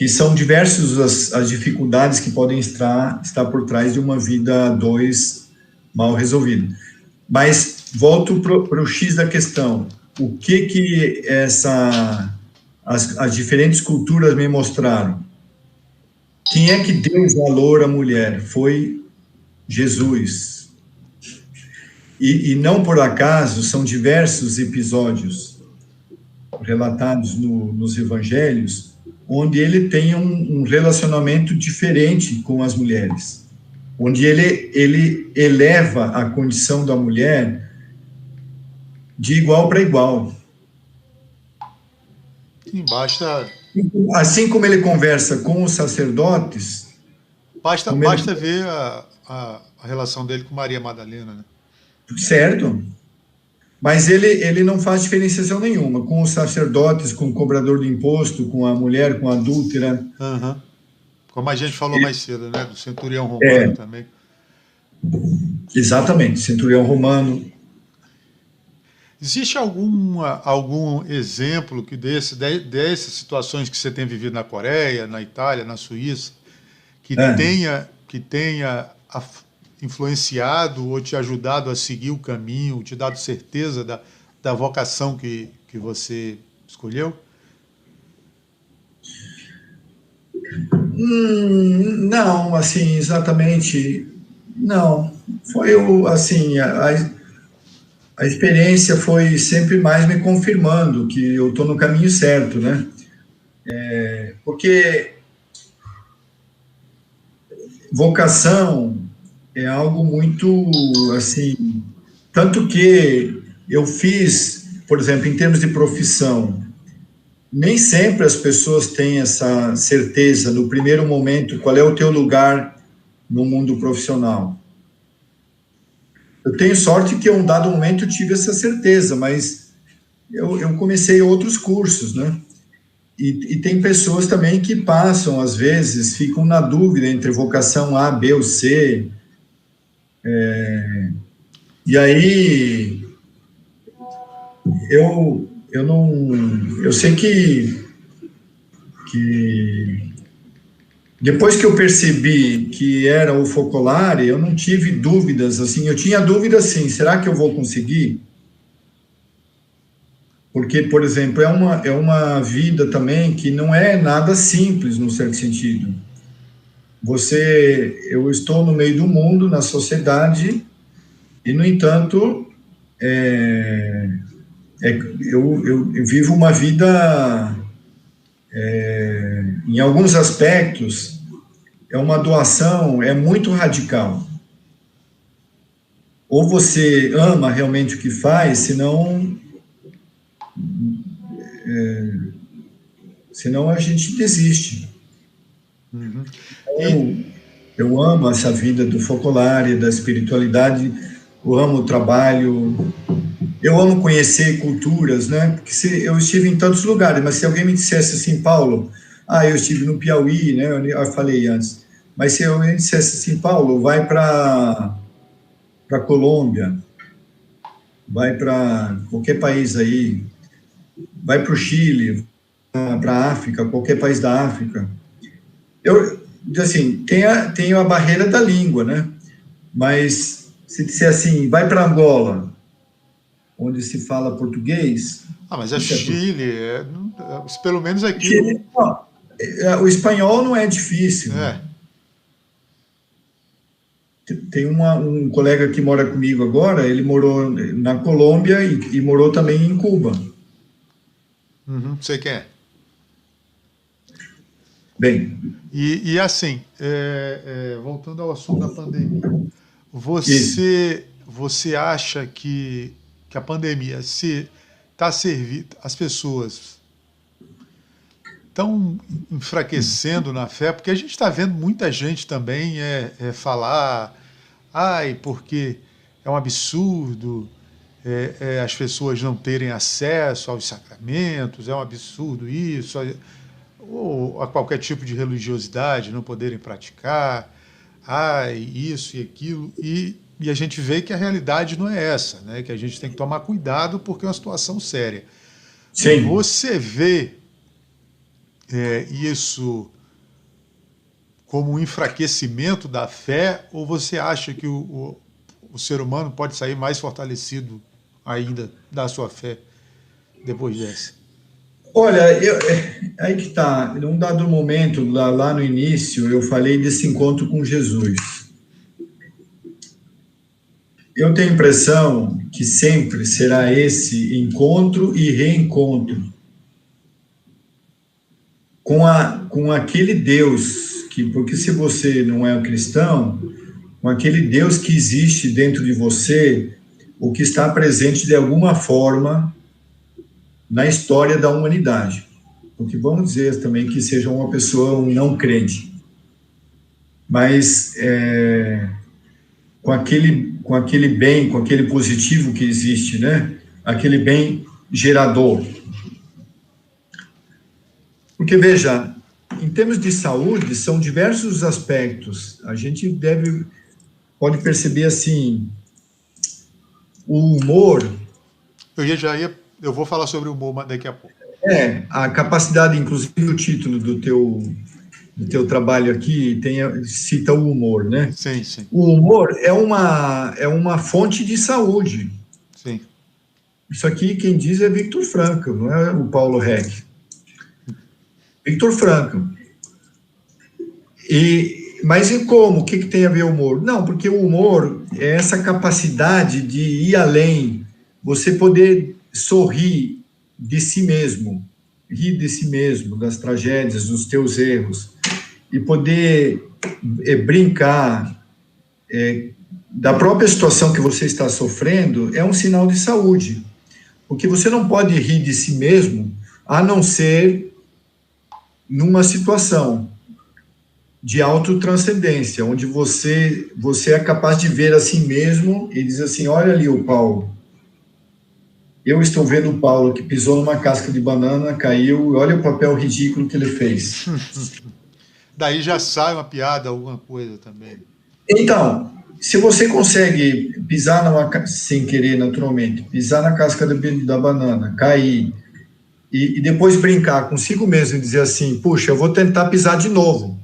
são diversas as dificuldades que podem estar por trás de uma vida a dois mal resolvida. Mas volto para o X da questão. O que as diferentes culturas me mostraram? Quem é que deu valor à mulher? Foi Jesus. E não por acaso são diversos episódios relatados nos evangelhos onde ele tem um relacionamento diferente com as mulheres, onde ele eleva a condição da mulher de igual para igual. Sim, basta Assim como ele conversa com os sacerdotes, basta ver a relação dele com Maria Madalena, né? certo? Mas ele não faz diferenciação nenhuma com os sacerdotes, com o cobrador de imposto, com a mulher, com a adúltera. Uhum. Como a gente falou mais cedo, né? Do centurião romano também. Exatamente, centurião romano. Existe algum exemplo dessas situações que você tem vivido na Coreia, na Itália, na Suíça, que tenha influenciado ou te ajudado a seguir o caminho, te dado certeza da vocação que você escolheu? Não, assim, exatamente, não. Foi assim, a experiência foi sempre mais me confirmando que eu estou no caminho certo, né? Porque vocação é algo muito, assim, tanto que eu fiz, por exemplo, em termos de profissão, nem sempre as pessoas têm essa certeza no primeiro momento qual é o teu lugar no mundo profissional. Eu tenho sorte que em um dado momento eu tive essa certeza, mas eu comecei outros cursos, né? E tem pessoas também que passam, às vezes, ficam na dúvida entre vocação A, B ou C. E aí, eu não... Eu sei que depois que eu percebi que era o Focolare, eu não tive dúvidas, assim, eu tinha dúvida, assim, será que eu vou conseguir? Porque, por exemplo, é uma vida também que não é nada simples, num certo sentido. Eu estou no meio do mundo, na sociedade, e, no entanto, eu vivo uma vida, em alguns aspectos, é uma doação, é muito radical. Ou você ama realmente o que faz, senão a gente desiste. Uhum. Eu amo essa vida do Focolare, da espiritualidade, eu amo o trabalho, eu amo conhecer culturas, né? Porque eu estive em tantos lugares, mas se alguém me dissesse assim, Paulo, eu estive no Piauí, né? Eu falei antes, mas se alguém dissesse assim, Paulo, vai para Colômbia, vai para qualquer país aí, vai para o Chile, para a África, qualquer país da África. Assim, tem a barreira da língua, né? Mas se disser assim, vai para Angola, onde se fala português... Mas é Chile, pelo menos aqui... Chile, o espanhol não é difícil. Tem um colega que mora comigo agora, ele morou na Colômbia e morou também em Cuba. Sei quem é. Bem... E assim, voltando ao assunto da pandemia, você acha que a pandemia está servindo, as pessoas estão enfraquecendo na fé, porque a gente está vendo muita gente também falar, porque é um absurdo as pessoas não terem acesso aos sacramentos, é um absurdo isso. ou a qualquer tipo de religiosidade, não poderem praticar, isso e aquilo, e a gente vê que a realidade não é essa, né? Que a gente tem que tomar cuidado porque é uma situação séria. Sim. Você vê isso como um enfraquecimento da fé, ou você acha que o ser humano pode sair mais fortalecido ainda da sua fé depois dessa? Olha, aí que tá. Num dado momento, lá no início, eu falei desse encontro com Jesus. Eu tenho a impressão que sempre será esse encontro e reencontro com aquele Deus que, porque se você não é um cristão, com aquele Deus que existe dentro de você, o que está presente de alguma forma na história da humanidade. Porque vamos dizer também que seja uma pessoa um não crente, mas com aquele bem, com aquele positivo que existe, né? Aquele bem gerador. Porque, veja, em termos de saúde, são diversos aspectos. A gente pode perceber assim, o humor. Eu vou falar sobre o humor daqui a pouco. A capacidade, inclusive o título do teu trabalho aqui cita o humor, né? Sim, sim. O humor é uma fonte de saúde. Sim. Isso aqui quem diz é Viktor Frankl, não é o Paulo Heck. Viktor Frankl. Mas e como? O que tem a ver o humor? Não, porque o humor é essa capacidade de ir além, você poder sorrir de si mesmo, rir de si mesmo, das tragédias, dos teus erros, e poder brincar da própria situação que você está sofrendo, é um sinal de saúde. Porque você não pode rir de si mesmo, a não ser numa situação de autotranscendência, onde você é capaz de ver a si mesmo e dizer assim, olha ali o Paulo. Eu estou vendo o Paulo que pisou numa casca de banana, caiu, olha o papel ridículo que ele fez. Daí já sai uma piada, alguma coisa também. Então, se você consegue pisar sem querer, naturalmente, pisar na casca da banana, cair, e depois brincar consigo mesmo e dizer assim, puxa, eu vou tentar pisar de novo.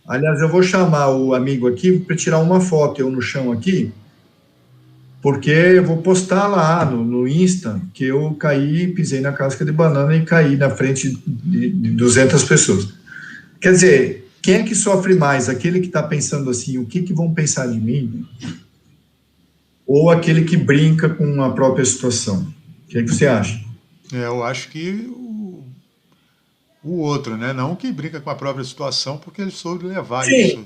Aliás, eu vou chamar o amigo aqui para tirar uma foto, eu no chão aqui, porque eu vou postar lá no Insta que eu caí, pisei na casca de banana e caí na frente de 200 pessoas. Quer dizer, quem é que sofre mais? Aquele que está pensando assim, o que vão pensar de mim? Ou aquele que brinca com a própria situação? O que você acha? Eu acho que o outro, né? Não que brinca com a própria situação, porque ele soube levar Sim. isso.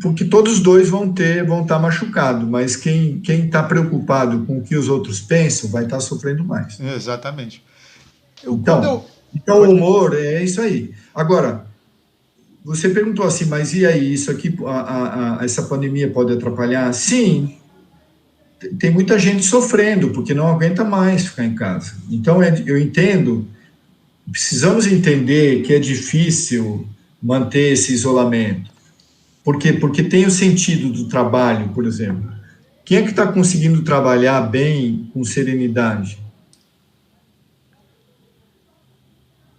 Porque todos os dois vão estar machucados, mas quem está preocupado com o que os outros pensam vai estar sofrendo mais. Exatamente. Então o humor é isso aí. Agora, você perguntou assim, mas e aí, isso aqui, essa pandemia pode atrapalhar? Sim, tem muita gente sofrendo, porque não aguenta mais ficar em casa. Então, eu entendo, precisamos entender que é difícil manter esse isolamento. Por quê? Porque tem o sentido do trabalho, por exemplo. Quem é que está conseguindo trabalhar bem, com serenidade?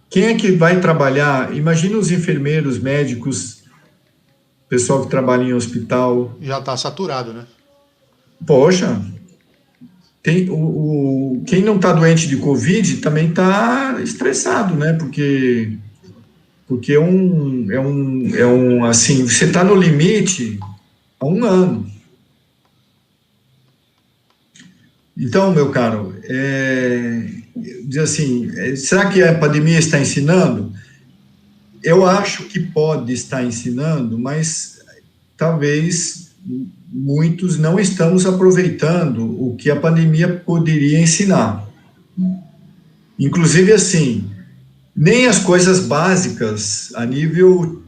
Quem é que vai trabalhar? Imagina os enfermeiros, médicos, pessoal que trabalha em hospital. Já está saturado, né? Poxa, quem não está doente de Covid também está estressado, né? Porque assim, você está no limite há um ano. Então, meu caro, diz assim, será que a pandemia está ensinando? Eu acho que pode estar ensinando, mas talvez muitos não estamos aproveitando o que a pandemia poderia ensinar. Inclusive, assim, nem as coisas básicas a nível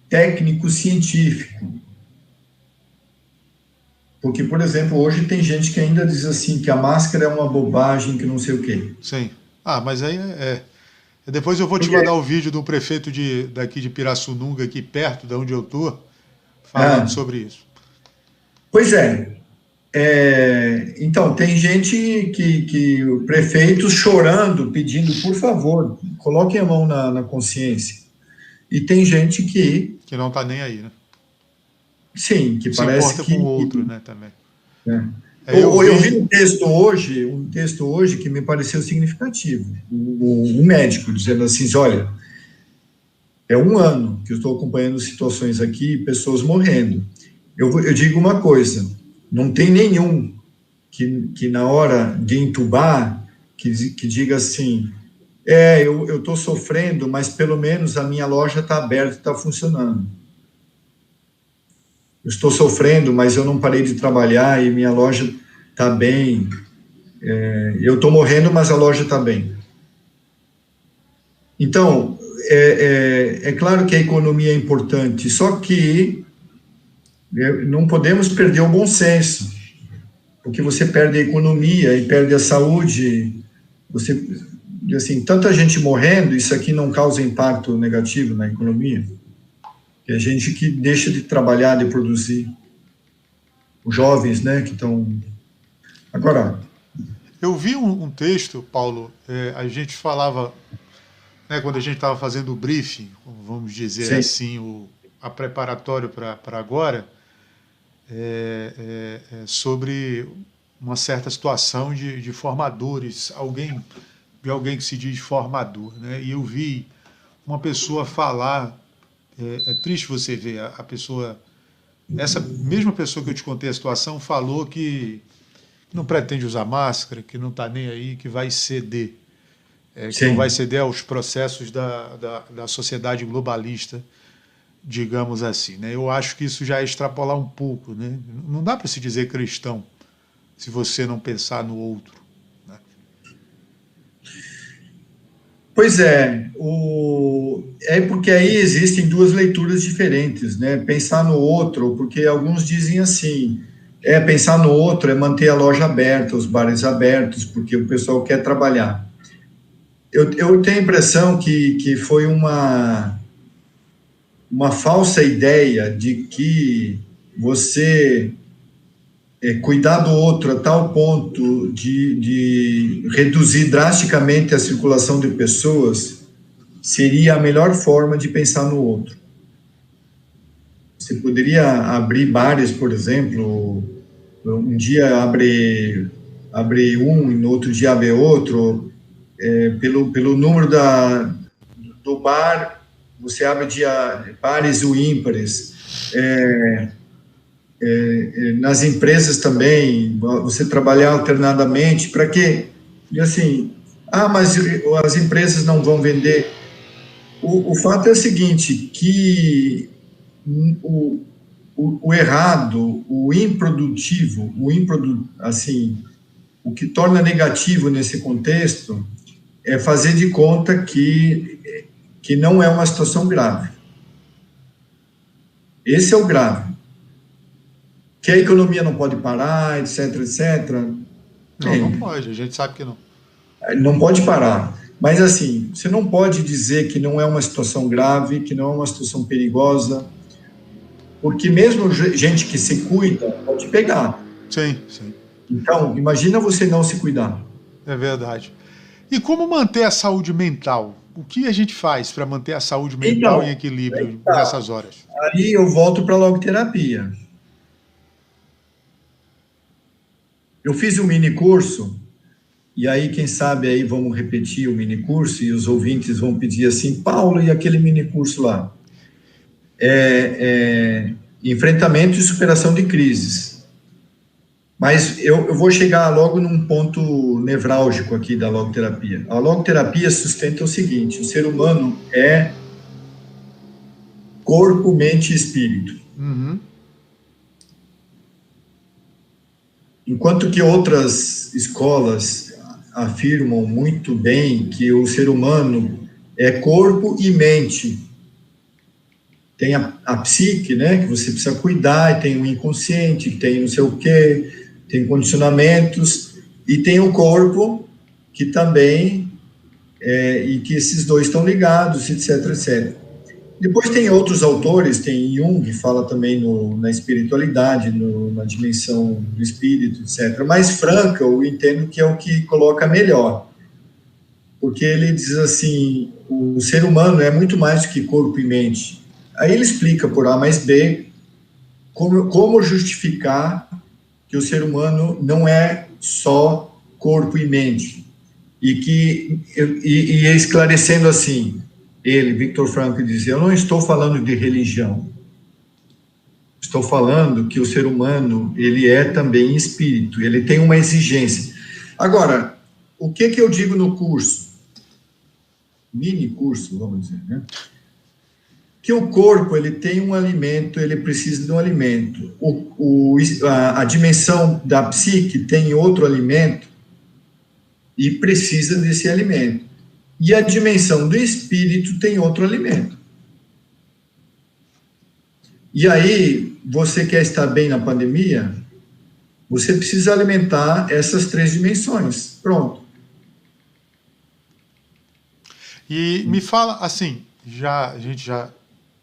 técnico-científico. Porque, por exemplo, hoje tem gente que ainda diz assim que a máscara é uma bobagem, que não sei o quê. Sim. Mas aí Depois eu vou te Porque, mandar o vídeo do prefeito daqui de Pirassununga, aqui perto de onde eu estou, falando sobre isso. pois é. Então, tem gente prefeitos chorando, pedindo, por favor, coloquem a mão na consciência. E tem gente que não está nem aí, né? Sim, que Se parece importa que... com o outro, né, também. Eu vi um texto hoje que me pareceu significativo. Um médico dizendo assim, olha, é 1 ano que eu estou acompanhando situações aqui, pessoas morrendo. Eu digo uma coisa, não tem nenhum que na hora de entubar, que diga assim, eu estou sofrendo, mas pelo menos a minha loja está aberta, está funcionando. Eu estou sofrendo, mas eu não parei de trabalhar e minha loja está bem. Eu estou morrendo, mas a loja está bem. Então, é claro que a economia é importante, só que não podemos perder o bom senso, porque você perde a economia e perde a saúde. Assim, tanta gente morrendo, isso aqui não causa impacto negativo na economia? É gente que deixa de trabalhar, de produzir. Os jovens, né, que estão... Agora... Eu vi um texto, Paulo, a gente falava, né, quando a gente estava fazendo o briefing, vamos dizer Sim. assim, a preparatório para agora, sobre uma certa situação de formadores, de alguém que se diz formador, né? E eu vi uma pessoa falar, é triste você ver a pessoa, essa mesma pessoa que eu te contei a situação, falou que não pretende usar máscara, que não está nem aí, que vai ceder, que não vai ceder aos processos da sociedade globalista, digamos assim, né? Eu acho que isso já é extrapolar um pouco, né? Não dá para se dizer cristão se você não pensar no outro, né? Pois é, porque aí existem 2 leituras diferentes, né? Pensar no outro, porque alguns dizem assim, pensar no outro é manter a loja aberta, os bares abertos, porque o pessoal quer trabalhar. Eu tenho a impressão que foi uma falsa ideia de que você cuidar do outro a tal ponto de reduzir drasticamente a circulação de pessoas seria a melhor forma de pensar no outro. Você poderia abrir bares, por exemplo, um dia abre um, e no outro dia abre outro, pelo número do bar, você abre pares ou ímpares. Nas empresas também, você trabalhar alternadamente, para quê? E assim, mas as empresas não vão vender. O fato é o seguinte, que o errado, o improdutivo, assim, o que torna negativo nesse contexto é fazer de conta que não é uma situação grave. Esse é o grave. Que a economia não pode parar, etc, etc. Não pode, a gente sabe que não. Não pode parar. Mas, assim, você não pode dizer que não é uma situação grave, que não é uma situação perigosa, porque mesmo gente que se cuida pode pegar. Sim, sim. Então, imagina você não se cuidar. É verdade. E como manter a saúde mental? O que a gente faz para manter a saúde mental em equilíbrio nessas horas? Aí eu volto para a logoterapia. Eu fiz um mini curso, e aí, quem sabe, aí vamos repetir o mini curso, e os ouvintes vão pedir assim, Paulo, e aquele mini curso lá? Enfrentamento e superação de crises. Mas eu vou chegar logo num ponto nevrálgico aqui da logoterapia. A logoterapia sustenta o seguinte, o ser humano é corpo, mente e espírito. Uhum. Enquanto que outras escolas afirmam muito bem que o ser humano é corpo e mente. Tem a psique, né, que você precisa cuidar, e tem o inconsciente, que tem não sei o quê, tem condicionamentos, e tem o corpo, que também e que esses dois estão ligados, etc, etc. Depois tem outros autores, tem Jung, que fala também na espiritualidade, na dimensão do espírito, etc. Mas Frankl, eu entendo que é o que coloca melhor, porque ele diz assim, o ser humano é muito mais do que corpo e mente. Aí ele explica por A mais B como justificar que o ser humano não é só corpo e mente, e esclarecendo assim, ele, Viktor Frankl, dizia, eu não estou falando de religião, estou falando que o ser humano, ele é também espírito, ele tem uma exigência. Agora, o que eu digo no curso? Mini curso, vamos dizer, né? Que o corpo, ele tem um alimento, ele precisa de um alimento. A dimensão da psique tem outro alimento e precisa desse alimento. E a dimensão do espírito tem outro alimento. E aí, você quer estar bem na pandemia? Você precisa alimentar essas 3 dimensões. Pronto. E me fala, assim,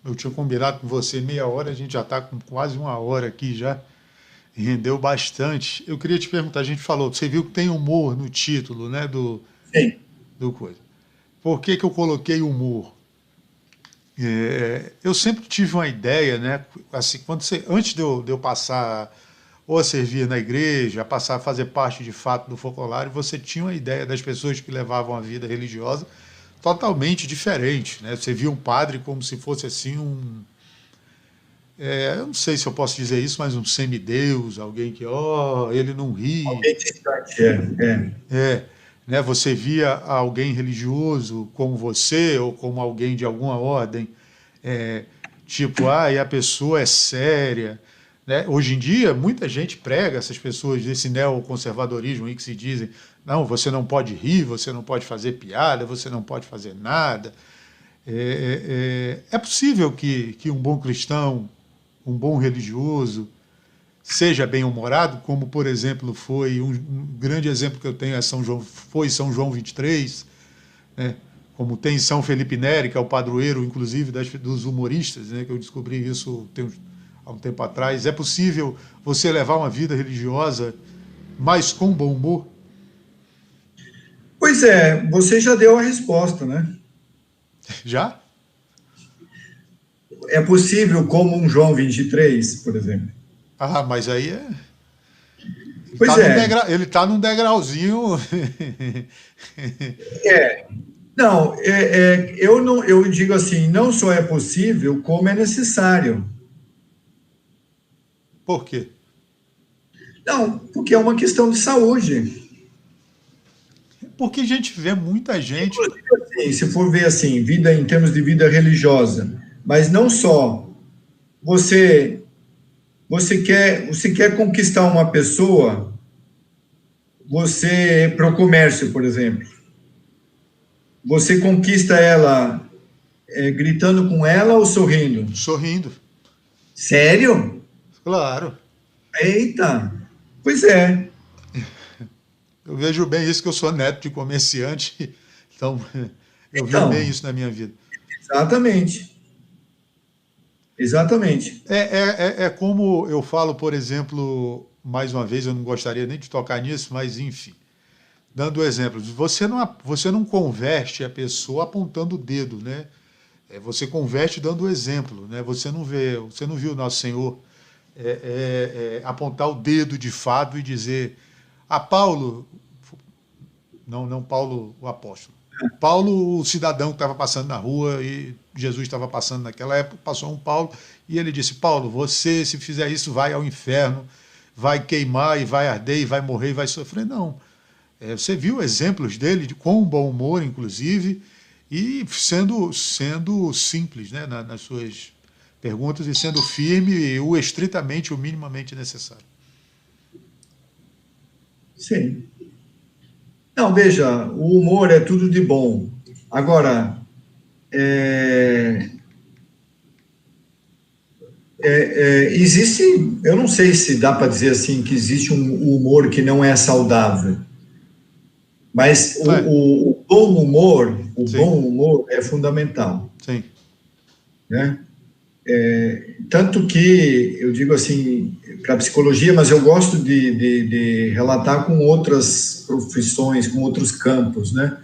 eu tinha combinado com você meia hora, a gente já está com quase 1 hora aqui já, rendeu bastante. Eu queria te perguntar, a gente falou, você viu que tem humor no título, né, Sim. do coisa. Por que eu coloquei humor? Eu sempre tive uma ideia, né, assim, antes de eu passar ou a servir na igreja, a passar a fazer parte de fato do focolário, você tinha uma ideia das pessoas que levavam a vida religiosa totalmente diferente, né? Você via um padre como se fosse assim eu não sei se eu posso dizer isso, mas um semideus, alguém que, ele não ri. Alguém distante, Né? Você via alguém religioso como você, ou como alguém de alguma ordem, tipo, e a pessoa é séria. Né? Hoje em dia, muita gente prega essas pessoas desse neoconservadorismo aí que se dizem, não, você não pode rir, você não pode fazer piada, você não pode fazer nada. É possível que um bom cristão, um bom religioso, seja bem-humorado, como, por exemplo, foi um grande exemplo que eu tenho foi São João 23, né? Como tem São Felipe Neri, que é o padroeiro, inclusive, dos humoristas, né? Que eu descobri isso há um tempo atrás. É possível você levar uma vida religiosa, mas com bom humor? Pois é, você já deu a resposta, né? Já? É possível como um João 23, por exemplo. Mas aí Pois ele está num degrauzinho. Não, eu digo assim, não só é possível, como é necessário. Por quê? Não, porque é uma questão de saúde. Porque a gente vê muita gente. Assim, se for ver assim, vida em termos de vida religiosa, mas não só. Você quer conquistar uma pessoa, você para o comércio, por exemplo. Você conquista ela gritando com ela ou sorrindo? Sorrindo. Sério? Claro. Eita! Pois é. Eu vejo bem isso, que eu sou neto de comerciante, então eu vi bem isso na minha vida. Exatamente. Exatamente. É como eu falo, por exemplo, mais uma vez, eu não gostaria nem de tocar nisso, mas enfim, dando exemplos, você não converte a pessoa apontando o dedo, né? Você converte dando o exemplo, né? Você não viu o Nosso Senhor apontar o dedo de fato e dizer, Paulo, não Paulo o apóstolo, Paulo o cidadão que estava passando na rua e Jesus estava passando naquela época, passou um Paulo e ele disse, Paulo, você se fizer isso vai ao inferno, vai queimar e vai arder e vai morrer e vai sofrer. Não. Você viu exemplos dele com bom humor, inclusive, e sendo simples, né, nas suas perguntas e sendo firme o estritamente, o minimamente necessário. Sim. Não, veja, o humor é tudo de bom. Agora, existe, eu não sei se dá para dizer assim, que existe um humor que não é saudável. Mas o bom humor, Sim. bom humor é fundamental, Sim. né? Tanto que eu digo assim, para a psicologia, mas eu gosto de relatar com outras profissões, com outros campos, né?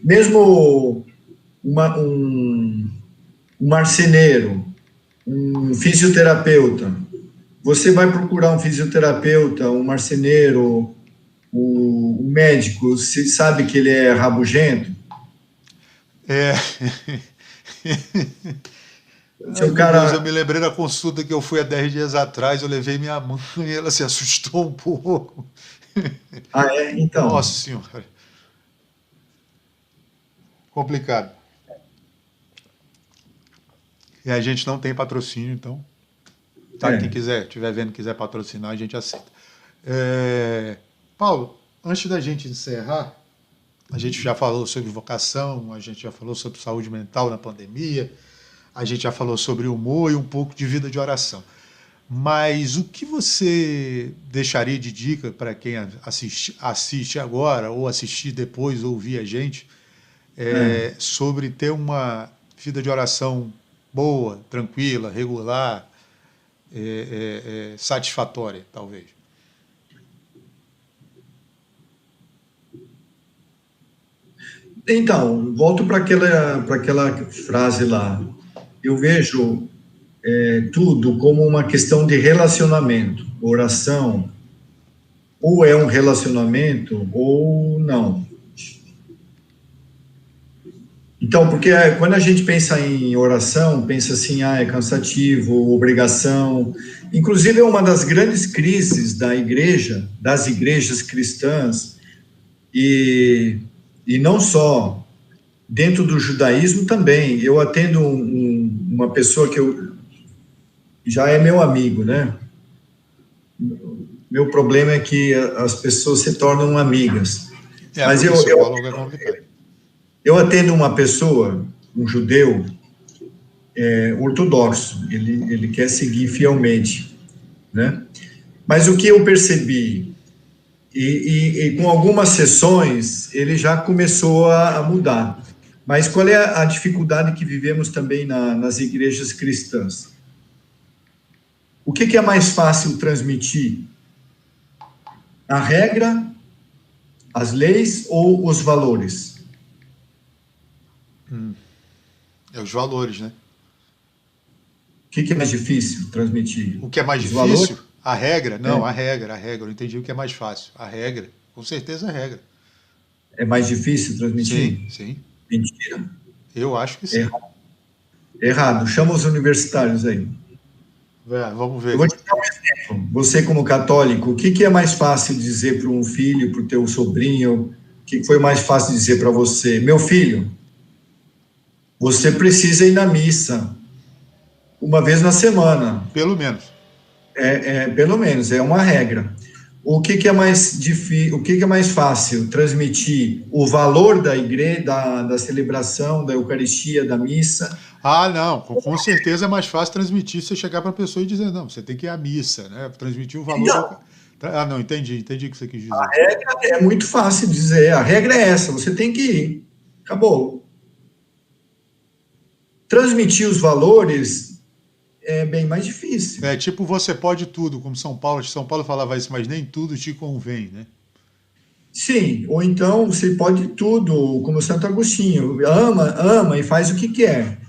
Mesmo um marceneiro, um fisioterapeuta, você vai procurar um fisioterapeuta, um marceneiro, um médico, você sabe que ele é rabugento? É. Se Ai, o meu Deus, eu cara... me lembrei da consulta que eu fui há 10 dias atrás, eu levei minha mãe e ela se assustou um pouco. Ah, é? Então, Nossa Senhora, complicado. E a gente não tem patrocínio, então, tá? Quem é, quiser, estiver vendo, quiser patrocinar, a gente aceita. Paulo, antes da gente encerrar, a gente já falou sobre vocação, a gente já falou sobre saúde mental na pandemia, a gente já falou sobre humor e um pouco de vida de oração. Mas o que você deixaria de dica para quem assiste agora, ou assistir depois, ou ouvir a gente, é. sobre ter uma vida de oração boa, tranquila, regular, satisfatória, talvez? Então, volto para aquela frase lá. Eu vejo tudo como uma questão de relacionamento. Oração, ou é um relacionamento, ou não. Então, porque quando a gente pensa em oração, pensa assim, é cansativo, obrigação. Inclusive, é uma das grandes crises da igreja, das igrejas cristãs, e, e não só, dentro do judaísmo também. Eu atendo uma pessoa que já é meu amigo, né? Meu problema é que as pessoas se tornam amigas. Mas O psicólogo é complicado. eu atendo uma pessoa, um judeu, ortodoxo, ele quer seguir fielmente, né? Mas o que eu percebi, e com algumas sessões, ele já começou a mudar. Mas qual é a dificuldade que vivemos também nas igrejas cristãs? O que é mais fácil transmitir? A regra, as leis ou os valores? É os valores, né? O que é mais difícil transmitir? O que é mais Os valores? difícil? A regra? Não, É, a regra, a regra. Eu entendi o que é mais fácil. A regra. Com certeza a regra. é mais difícil Sim, transmitir? sim. Mentira. Eu acho que sim. É errado. Chama os universitários aí. Vamos Eu ver. vou te dar um exemplo. Você, como católico, o que é mais fácil dizer para um filho, para o teu sobrinho? O que foi mais fácil dizer para você? Meu filho, você precisa ir na missa uma vez na semana. Pelo menos. Pelo menos, é uma regra. O que é mais difícil, o que é mais fácil? Transmitir o valor da igreja, da celebração, da Eucaristia, da missa? Ah, não. Com certeza é mais fácil transmitir você chegar para a pessoa e dizer, não, você tem que ir à missa, né? Transmitir o valor Então, da. Ah, não, entendi o que você quis dizer. é muito fácil dizer. A regra é essa, você tem que ir. Acabou. Transmitir os valores é bem mais difícil. É tipo você pode tudo, como São Paulo falava isso, mas nem tudo te convém, né? Sim, ou então você pode tudo, como Santo Agostinho, ama e faz o que quer.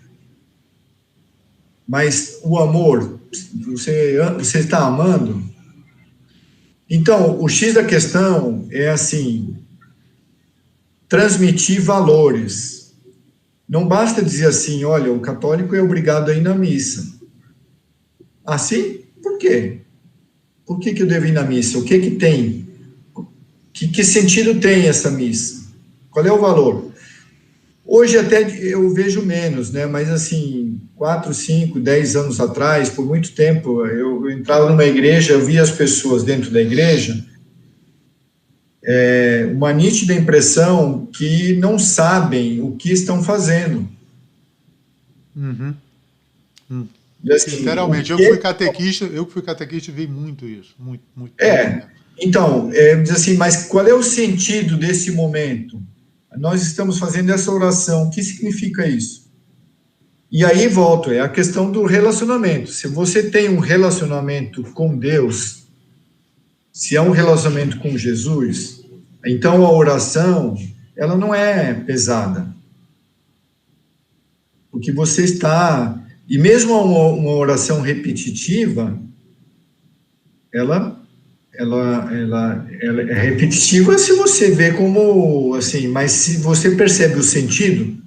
Mas o amor, você está amando? Então, o X da questão é assim, transmitir valores. Não basta dizer assim, olha, o católico é obrigado a ir na missa. Assim? Por quê? Por que eu devo ir na missa? O que tem? Que sentido tem essa missa? Qual é o valor? Hoje até eu vejo menos, né? Mas assim, 4, 5, 10 anos atrás, por muito tempo, eu entrava numa igreja, eu via as pessoas dentro da igreja, uma nítida impressão que não sabem o que estão fazendo. Uhum. E, assim, Literalmente, eu que fui catequista vi muito isso. Muito, muito, muito é, mesmo. Então, diz assim, mas qual é o sentido desse momento? Nós estamos fazendo essa oração, o que significa isso? E aí volto, é a questão do relacionamento. Se você tem um relacionamento com Deus, se é um relacionamento com Jesus, então a oração, ela não é pesada. Porque você está... E mesmo uma oração repetitiva, ela é repetitiva se você vê como, assim, mas se você percebe o sentido,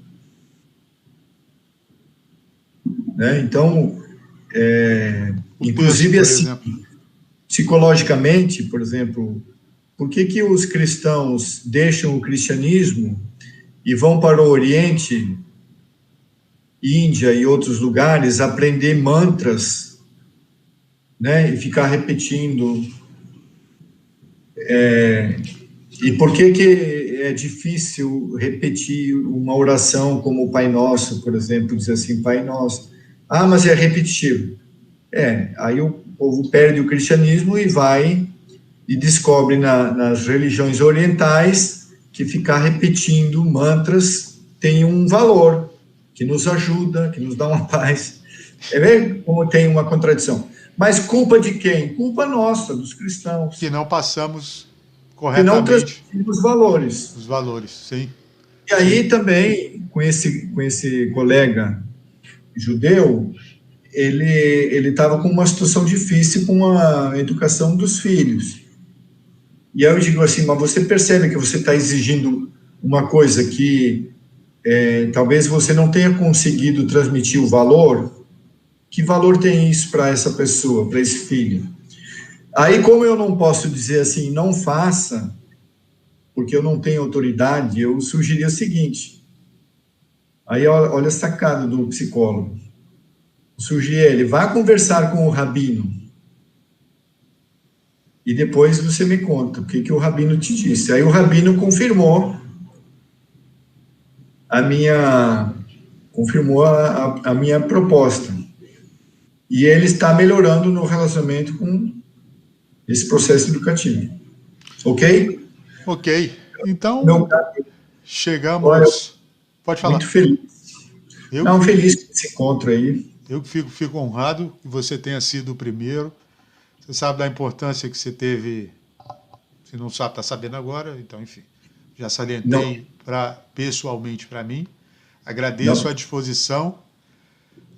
né? Então, inclusive, assim, psicologicamente, por exemplo, por que os cristãos deixam o cristianismo e vão para o Oriente, Índia e outros lugares, aprender mantras, né? E ficar repetindo. E por que é difícil repetir uma oração como o Pai Nosso, por exemplo, dizer assim, Pai Nosso. Ah, mas é repetitivo. Aí o povo perde o cristianismo e vai e descobre nas religiões orientais que ficar repetindo mantras tem um valor, que nos ajuda, que nos dá uma paz. Vê como tem uma contradição. Mas culpa de quem? Culpa nossa, dos cristãos. Que não passamos Que não corretamente transmitimos os valores. os valores, sim. E aí também, com esse colega judeu, ele estava com uma situação difícil com a educação dos filhos. E aí eu digo assim, mas você percebe que você está exigindo uma coisa que talvez você não tenha conseguido transmitir o valor? Que valor tem isso para essa pessoa, para esse filho? Aí, como eu não posso dizer assim, não faça, porque eu não tenho autoridade, eu sugeri o seguinte. Aí, olha a sacada do psicólogo. Sugeri ele, vá conversar com o rabino. E depois você me conta o que o rabino te disse. Aí o rabino confirmou a minha proposta. E ele está melhorando no relacionamento com esse processo educativo. Ok? Ok. Então, chegamos... Olha, pode falar. Muito feliz. Feliz com esse encontro aí. Eu fico honrado que você tenha sido o primeiro. Você sabe da importância que você teve. Se não sabe, está sabendo agora. Então, enfim, já salientei pessoalmente para mim. Agradeço a disposição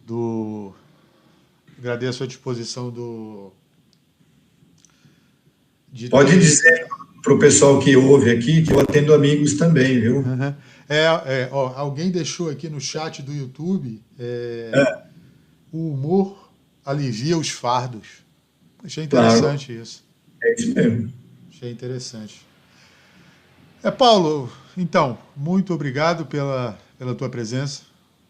do... Pode dizer para o pessoal que ouve aqui que eu atendo amigos também, viu? Uhum. Alguém deixou aqui no chat do YouTube o humor alivia os fardos. Achei interessante isso. É isso mesmo. Achei interessante. Paulo, então, muito obrigado pela tua presença.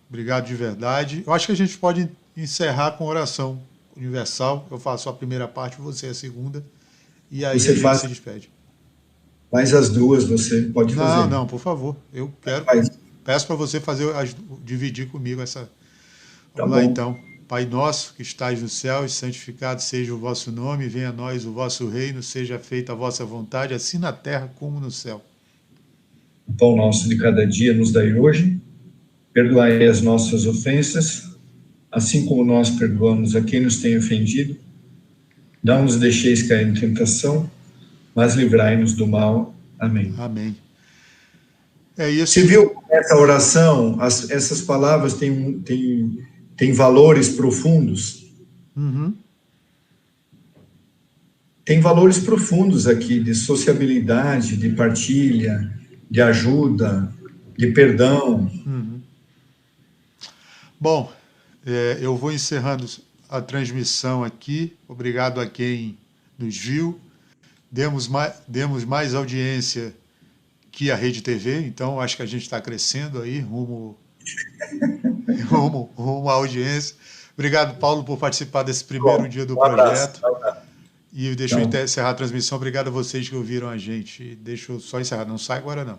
Obrigado de verdade. Eu acho que a gente pode encerrar com oração universal. Eu faço a primeira parte, você a segunda. E aí você a gente se despede. Faz as duas, você pode fazer. Não, por favor. Eu quero. Peço para você dividir comigo essa. Vamos lá, então. Pai nosso, que estais no céu, e santificado seja o vosso nome, venha a nós o vosso reino, seja feita a vossa vontade, assim na terra como no céu. O pão nosso de cada dia nos dai hoje, perdoai as nossas ofensas, assim como nós perdoamos a quem nos tem ofendido. Não nos deixeis cair em tentação, mas livrai-nos do mal. Amém. Amém. É isso. Você viu essa oração? Essas palavras têm valores profundos. Uhum. Tem valores profundos aqui de sociabilidade, de partilha, de ajuda, de perdão. Uhum. Bom, eu vou encerrando a transmissão aqui. Obrigado a quem nos viu. Demos mais audiência que a Rede TV, então acho que a gente está crescendo aí, rumo à audiência. Obrigado, Paulo, por participar desse primeiro dia do projeto. E deixa eu encerrar a transmissão. Obrigado a vocês que ouviram a gente. Deixa eu só encerrar. Não sai agora, não.